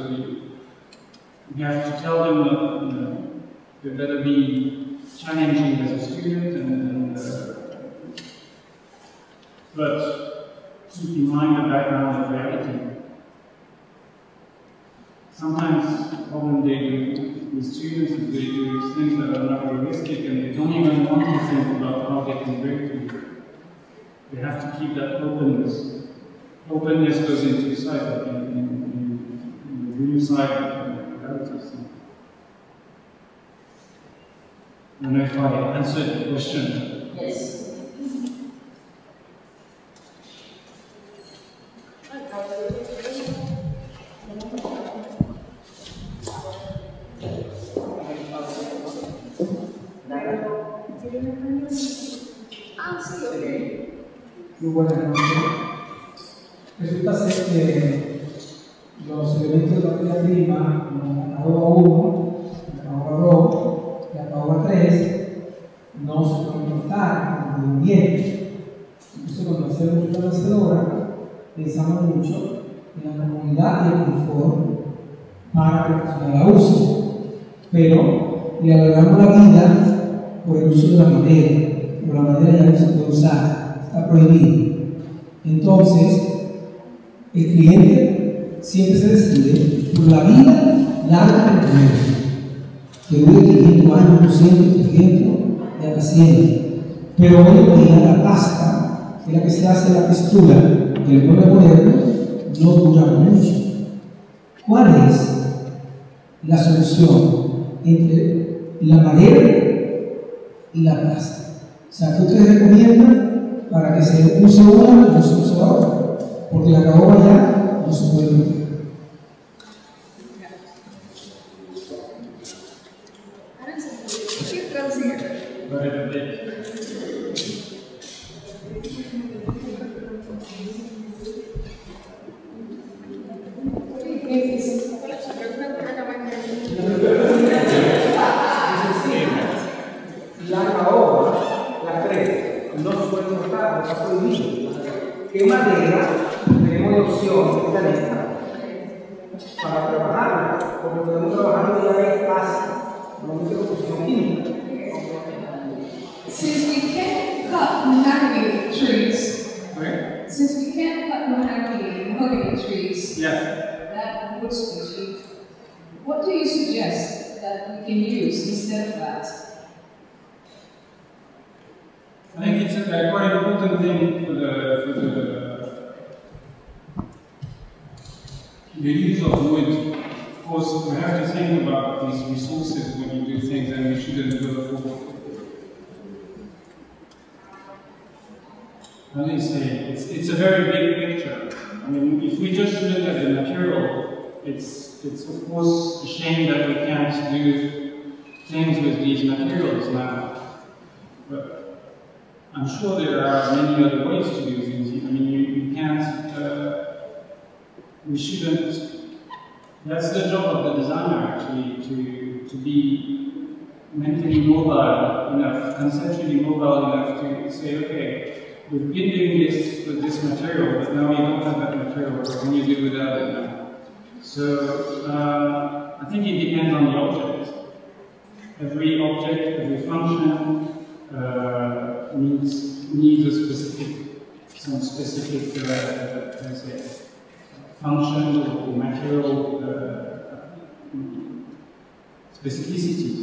you have to tell them that you better be challenging as a student and but keep in mind the background of reality. Sometimes the problem they do with students is they do things that are not realistic and they don't even want to think about how they can break through. They have to keep that openness. Openness goes into sight, in the real side of reality. I don't know if I answered the question. Yes. Muy buenas noches. Resulta ser que los elementos de materia prima, como la caoba 1, la caoba 2, la caoba 3, no se pueden cortar de un bien. Entonces, cuando hacemos una vencedora, pensamos mucho en la comodidad y el confort para que la persona la use, pero le alargamos la vida por el uso de la madera, pero la madera ya no se puede usar. Está prohibido. Entonces, el cliente siempre se decide por la vida larga del producto, que dure 500 años, 200, 300 y hasta 100. Pero hoy en día la pasta, que es la que se hace la textura del mueble moderno, no dura mucho. ¿Cuál es la solución entre la madera y la pasta? O sea, ¿qué ustedes recomiendan para que se use una y no se use otra? Porque la caoba ya no se puede meter. La caoba, las tres, no se puede cortar, no está prohibido. ¿Qué madera tenemos de opción esta lista para trabajarla? Porque podemos trabajar ya de casa, no de composición química. Since we can't cut mahogany trees, Okay? since we can't cut mahogany trees, Yes. that wood species, what do you suggest that we can use instead of that? I think it's a quite important thing for the use of wood. Of course, we have to think about these resources when you do things, and we shouldn't go for. How do you say? It's a very big picture. I mean, if we just look at the material, it's of course a shame that we can't do things with these materials now. But I'm sure there are many other ways to do things. I mean, you can't, we shouldn't, that's the job of the designer actually, to be mentally mobile enough, conceptually mobile enough to say, okay, we've been doing this with this material, but now we don't have that material, what can you do without it now? So, I think it depends on the object. Every object, every function, needs some specific let's say, function or material specificity.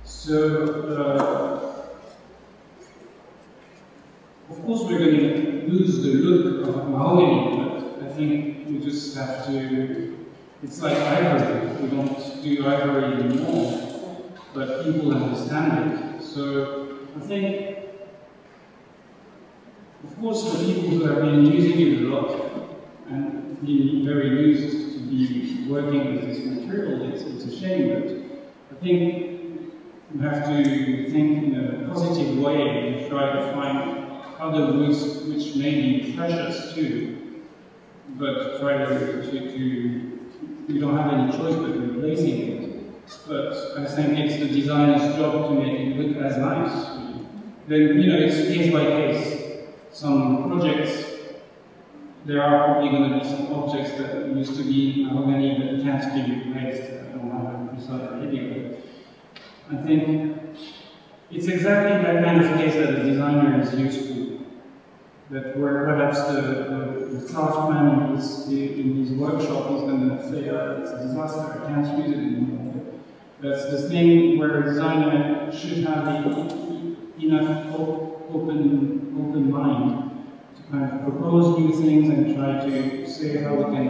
So, of course, we're going to lose the look of mahogany, but I think we just have to. It's like ivory. We don't do ivory anymore, but people understand it. So I think, of course, for people who have been using it a lot and been very used to be working with this material, it's a shame, but I think we have to think in a positive way and try to find other woods which may be precious too, but try to we don't have any choice but replacing it. But I think it's the designer's job to make it look as nice. Then, you know, it's case by case. Some projects, there are probably going to be some objects that used to be mahogany that can't be replaced. I don't have a precise idea, but I think it's exactly that kind of case that the designer is useful. that where perhaps the craftsman in his workshop is going to say, it's a disaster, I can't use it anymore. That's the thing where a designer should have enough open mind to kind of propose new things and try to say how we can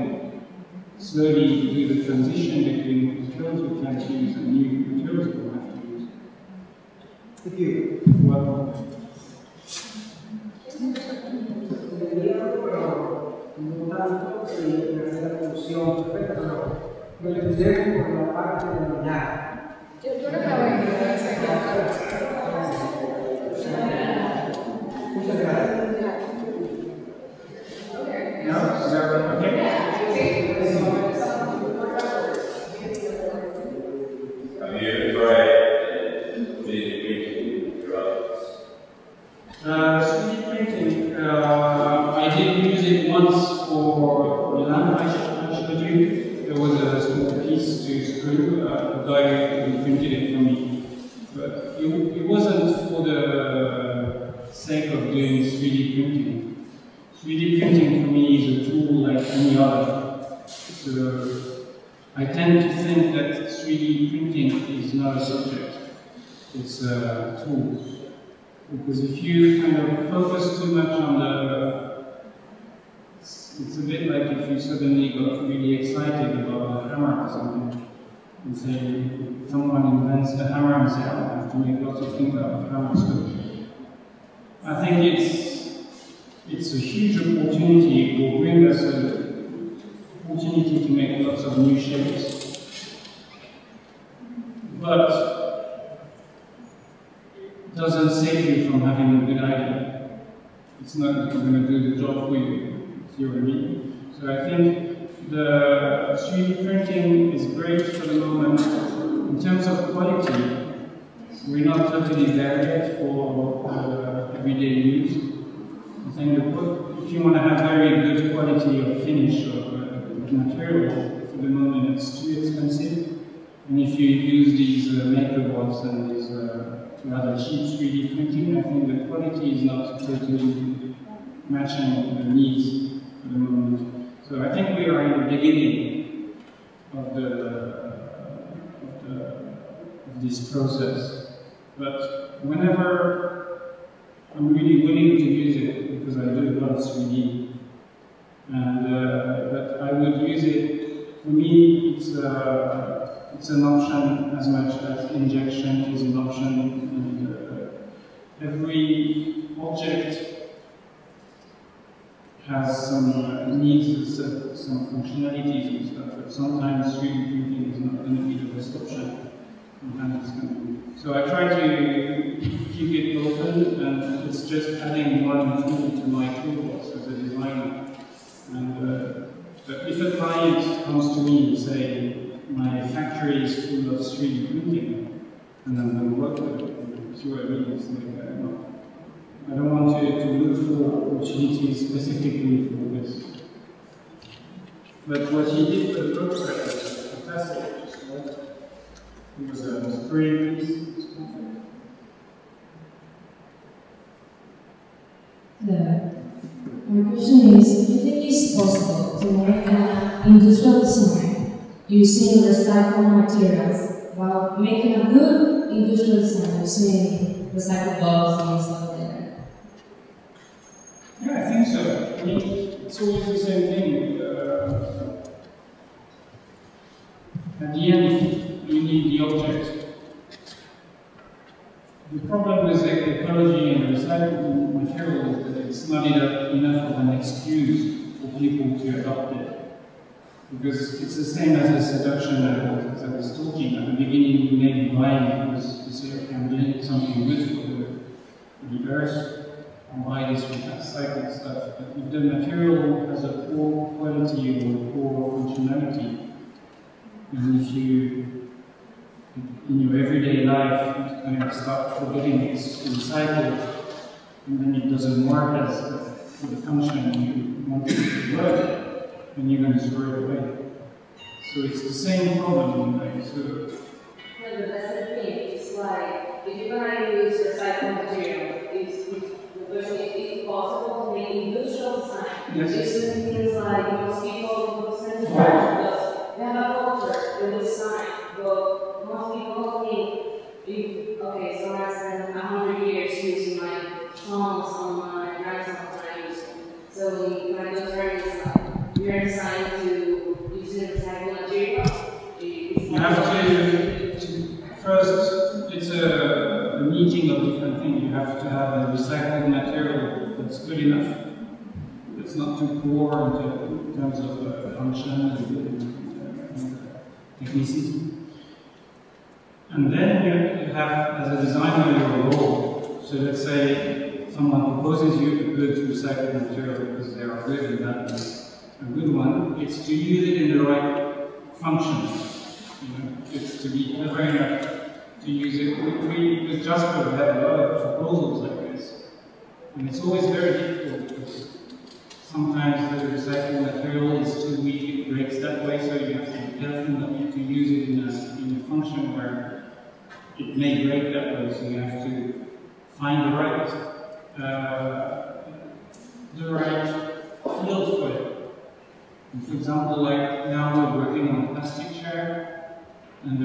slowly do the transition between materials we can't use and new materials we'll have to use. Thank you. Welcome. No tanto si me hace la función perfecta, pero lo entendemos por la parte de la mañana. Yo creo que la vengo a hacer. Muchas gracias. Okay. No? Is that okay? Have you ever tried 3D printing your objects? 3D printing, I did use it once for bienal. I showed you. There was a small piece to screw. A guy printed it for me. But it wasn't for the sake of doing 3D printing. 3D printing for me is a tool like any other. So I tend to think that 3D printing is not a subject. It's a tool. Because if you kind of focus too much on the... It's a bit like if you suddenly got really excited about a hammer or something. And say, someone invents the hammer and say, oh, I have to make lots of things out of hammers. So I think it's a huge opportunity. It will bring us an opportunity to make lots of new shapes. But it doesn't save you from having a good idea. It's not going to do the job for you. See what I mean? So I think the 3D printing is great for the moment. In terms of quality, we're not totally there yet for everyday use. I think if you want to have very good quality of finish of material, for the moment it's too expensive. And if you use these maker boards and these rather cheap 3D printing, I think the quality is not totally matching the needs for the moment. So I think we are in the beginning of this process. But whenever I'm really willing to use it, because I do a lot of 3D, and but I would use it. For me, it's an option as much as injection is an option. And every object has some needs, some functionalities and stuff, but sometimes 3D printing is not going to be the best option. Sometimes it's going to be. So I try to keep it open, and it's just adding one tool to my toolbox as a designer. And but if a client comes to me and say, my factory is full of 3D printing, and I'm going to work with it, see what I mean? It's like, I don't want to look for opportunities specifically for this. But what he did for the prototype was fantastic. It was a great piece. Hello. My question is, do you think it's possible to make an industrial design using recycled materials while making a good industrial design using recycled bulbs and stuff like that? Yeah, I think so. I mean, it's always the same thing. At the end, you need the object. The problem with ecology and recycled material is that it's not enough of an excuse for people to adopt it. Because it's the same as the seduction as I was talking. At the beginning, you may be buying because you say, okay, I'm doing something good for the earth. I'll buy this recycled stuff. But if the material has a poor quality or poor functionality, and if you in your everyday life, you kind of start forgetting it's recycled, and then it doesn't work as for the function you want it to work, then you're going to throw it away. So it's the same problem, right? So, no, but that's the thing. It's like if you're going to use recycled material, it's possible to make Yes. This means like most people send to because they have a culture, they design, but most people think, if, okay, so I spent 100 years using my phones on my grandson's times. So when I go there, it's like, we are designed to use recycled material. You have to first, it's a meeting of different things. You have to have a recycled material that's good enough. It's not too poor in terms of function and technicity. And then you have, as a designer, your role. So let's say someone proposes you a good recycled material because they are good in that way. A good one, it's to use it in the right function. You know, it's to be clever enough to use it. We with Jasper, we have a lot of proposals like this. And it's always very difficult because sometimes the recycled material is too weak, it breaks that way, so you have to be careful not to use it in a function where it may break that way, so you have to find the right field for it. And for example, like now we're working on a plastic chair, and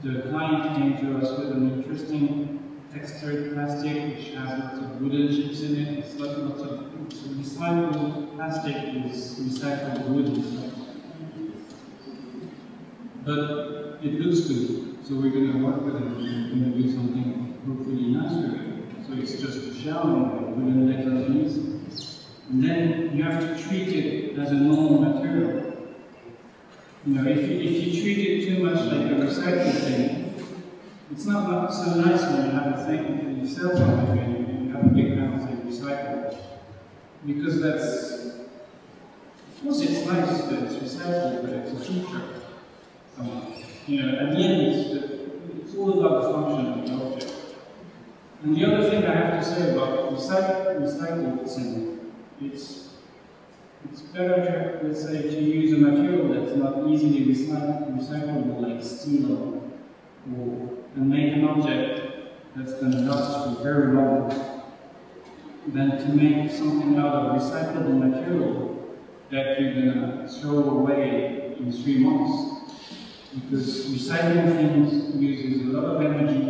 the client came to us with an interesting textured plastic which has lots of wooden chips in it. It's like lots of recycled plastic is recycled wood inside. But it looks good, so we're going to work with it. We're going to do something hopefully nice with it. So it's just a shell and wooden legs underneath. And then you have to treat it as a normal material. You know, if you treat it too much like a recycled thing, it's not so nice when you have a thing and you sell something and you have a big amount of recycled. Because that's, of course it's nice that it's recycled, but it's a feature. You know, at the end it's all about the function of the object. And the other thing I have to say about recycled thing, it's better, let's say, to use a material that's not easily recyclable, like steel, and make an object that's going to last for very long, than to make something out of recyclable material that you're going to throw away in 3 months. Because recycling things uses a lot of energy,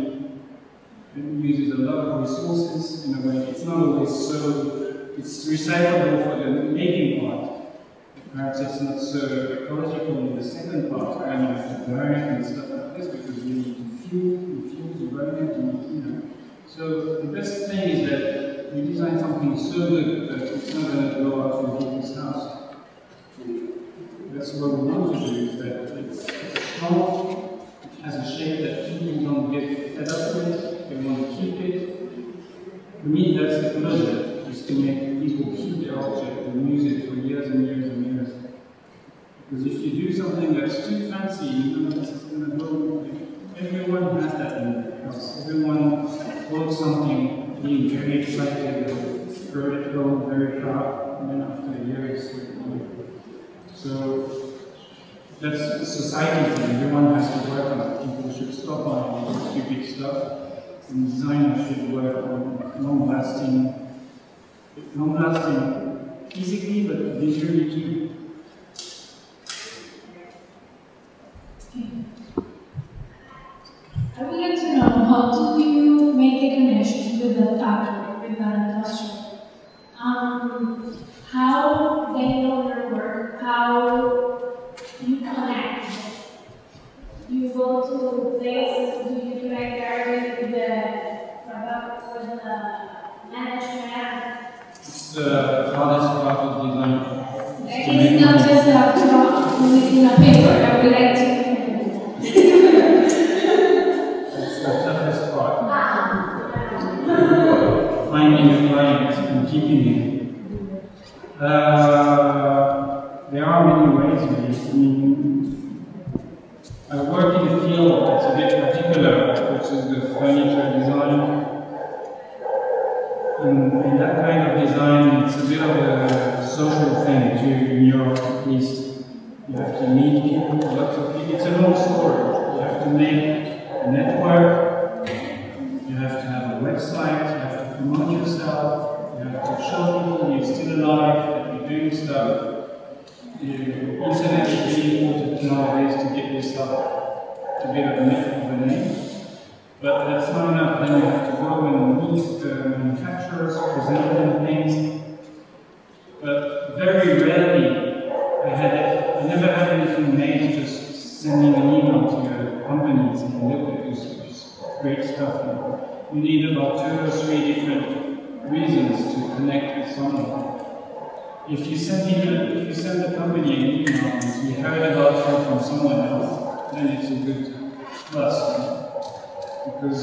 it uses a lot of resources in a way. It's not always so. It's recyclable for the making part. Perhaps it's not so ecological in the second part, where you have to burn it and stuff like this, because you need to fuel to burn it, and, you know. So the best thing is that you design something so good that it's not going to go out from people's house. That's what we want to do, is that it's strong, it has a shape that people don't get fed up with, they want to keep it. For me, that's the pleasure, is to make people keep their object and use it for years and years and years. Because if you do something that's too fancy, you know this is going to go. Everyone has that in their house. Everyone holds something, being very excited, throw it home very proud, and then after a year it's like, so that's a society thing. Everyone has to work on it. People should stop buying stupid stuff. And designers should work on long-lasting physically, but visually too. I would like to know, how do you make the connections with the factory, with the industry? How they know your work, how you connect. You go to places, do you connect directly with the product, with the management? It's the hardest part of design. It's not just a draw in a paper, I would like to. It's the toughest part. Finding a client and keeping it. There are many ways of this. I mean, I work in a field that's a bit particular, which is the furniture design. And in that kind of design, it's a bit of a social thing too, in Europe at least. You have to meet people, lots of people. It's a long story. You have to make a network, you have to have a website, you have to promote yourself, you have to show people you're still life, that you're doing stuff. The internet is really important nowadays to get yourself to get a myth of a name. But that's not enough, then you have to go and meet the manufacturers, present them things. But very rarely, I never had anything made just sending an email to your companies and look at this great stuff. You need about 2 or 3 different reasons to connect with someone. If you send the company an email and you heard about it from someone else, then it's a good plus. Because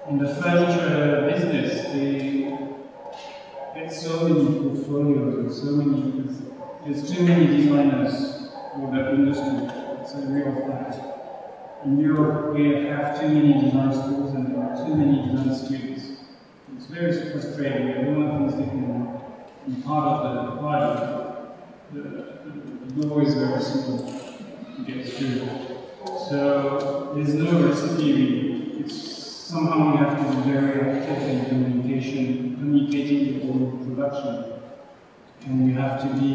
in the furniture business, they get so many portfolios and there's too many designers for that industry. It's a real fact. In Europe, we have too many design schools and there are too many design students. It's very frustrating. Everyone thinks they can be part of the party. The door is very simple to get through. So there's no recipe really. It's somehow you have to be very active in communicating the whole production. And you have to be,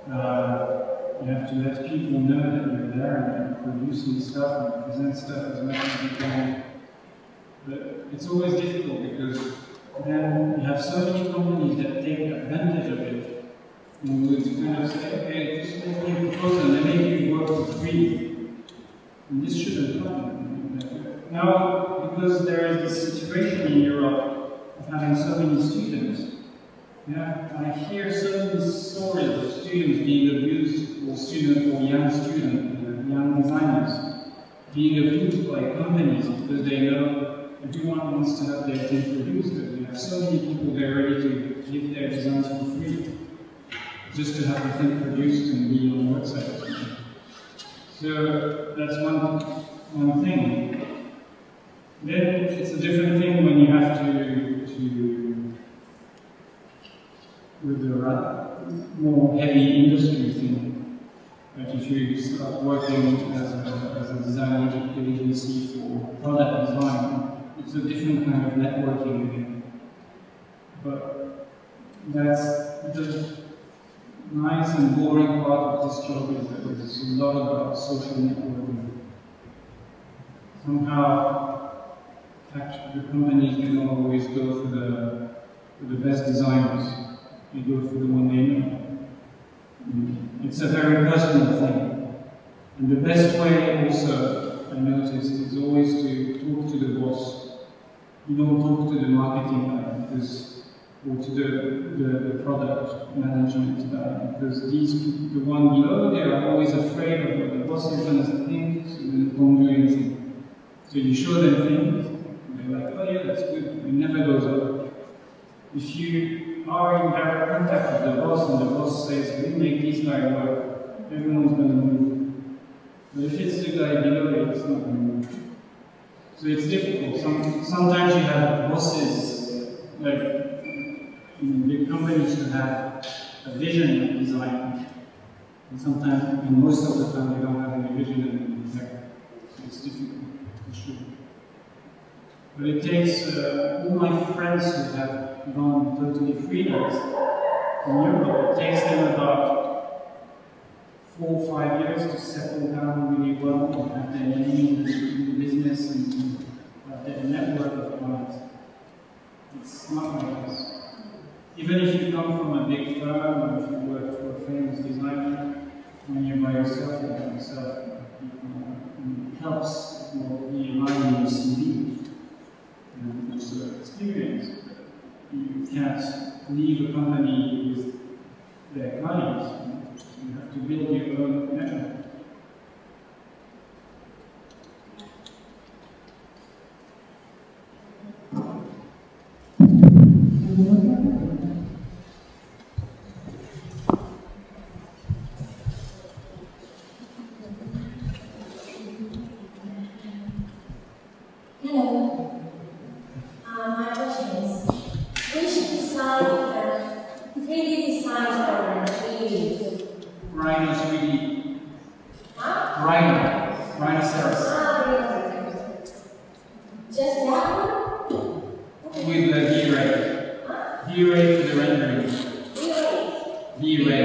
you have to let people know that you're there and you're producing stuff and present stuff as much as you can. But it's always difficult because then you have so many companies that take advantage of it and would kind of say, okay, just make me a proposal and then make you work for free. And this shouldn't happen. Now, because there is this situation in Europe of having so many students, I hear so many stories of students being abused, or young designers, being abused by companies because they know everyone wants to have their thing produced, but we have so many people that are ready to give their designs for free, just to have the thing produced and be on the website. So that's one thing. Then it's a different thing when you have to with the more heavy industry thing. Like if you start working as a design agency for product design, it's a different kind of networking again. But that's the nice and boring part of this job is that there's a lot about social networking. Somehow, in fact, the companies do not always go for the best designers. They go for the one they know. It's a very personal thing. And the best way also, I noticed, is always to talk to the boss. You don't talk to the marketing guy, or to the product management guy, because these people, the one below, they are always afraid of what the boss is going to think, so they don't do anything. So you show them things, and they're like, oh yeah, that's good. It never goes up. If you are in direct contact with the boss and the boss says, we make this guy work, everyone's going to move. But if it's the guy below you, it's not going to move. So it's difficult. Sometimes you have bosses, like in big companies who have a vision of design. And sometimes, and most of the time, they don't have any vision in design. So it's difficult, for sure. But it takes, all my friends who have gone totally freelance in Europe, it takes them about 4 or 5 years to settle down really well and have their name in the business and have their network of clients. It's not like this. Even if you come from a big firm or if you work for a famous designer, when you're by yourself, you're by yourself. It helps the line in your CV. And also experience. You can't leave a company with their clients. You have to build your own network. V-Ray for the rendering. V-Ray.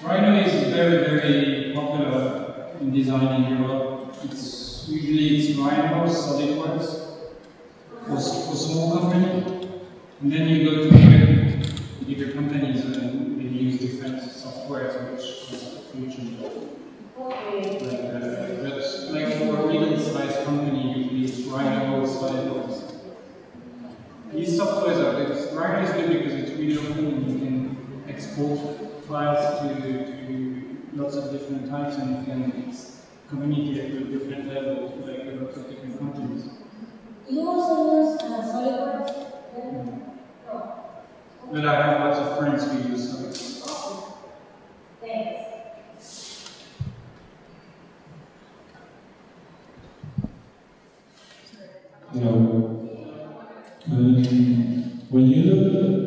Rhino is very, very popular in design in Europe. Usually it's Rhino, SolidWorks, for small companies. And then you go to bigger companies and they use different software which is the future. But like for a medium-sized company, usually it's Rhino or SolidWorks. These softwares are good. Rhino is good because it's really open and you can export files to lots of different types and you can communicate with different levels, like lots of different companies. Do you also use SolidWorks? But I have lots of friends who use SolidWorks. Thanks. When you look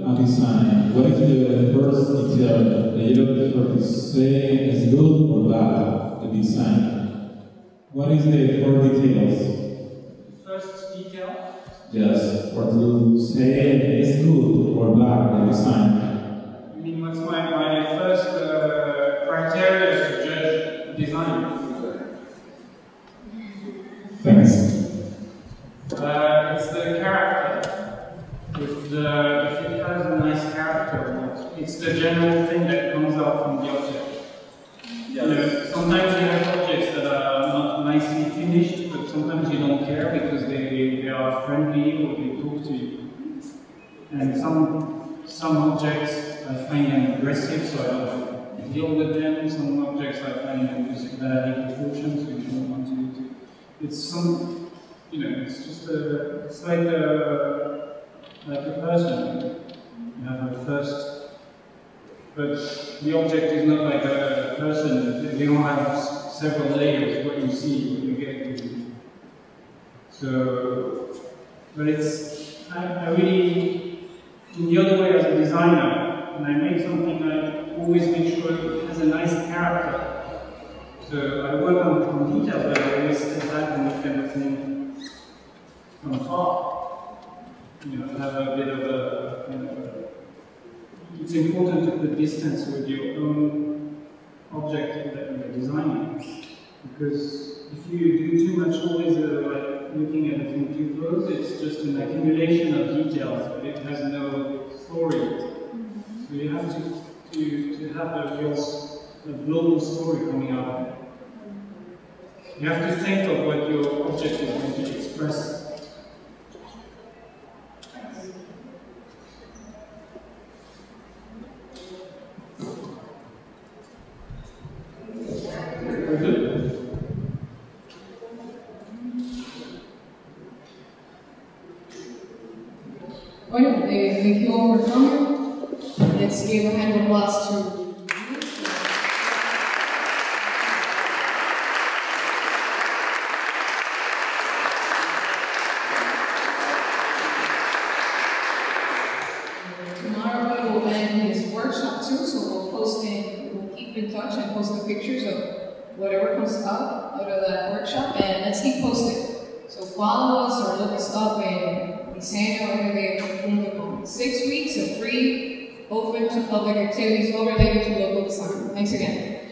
at design, what is the first detail that you look for to say is good or bad, the design? What is the four details? First detail? Yes, for to say is good or bad, the design. I mean, what's my first criteria to judge design? Thanks. It's the character. If it has a nice character, it's the general thing that comes out from the object. Yes. Sometimes you have objects that are not nicely finished, but sometimes you don't care because they are friendly or they talk to you. And some objects I find them aggressive, so I don't deal with them. Some objects I find them just badly proportioned, so you don't want to. It's it's just it's like a person. You have a first, but the object is not like a person. They don't have several layers. What you see, what you get. So, but I really, in the other way as a designer, when I make something, I always make sure it has a nice character. So I work on details, but I always step back and look at everything from far. Have a bit of it's important to put distance with your own object that you're designing. Because if you do too much always like looking at everything too close, it's just an accumulation of details, but it has no story. So you have to have a global story coming out of it. You have to think of what your object is going to express. Bueno, thank you all for coming. Let's give a hand of applause to tomorrow we will end his workshop too, so we'll keep in touch and post the pictures of whatever comes out of that workshop, and let's keep posted. So follow us or look us up in Diseño dRD.com. 6 weeks of free, open to public activities all related to local design. Thanks again.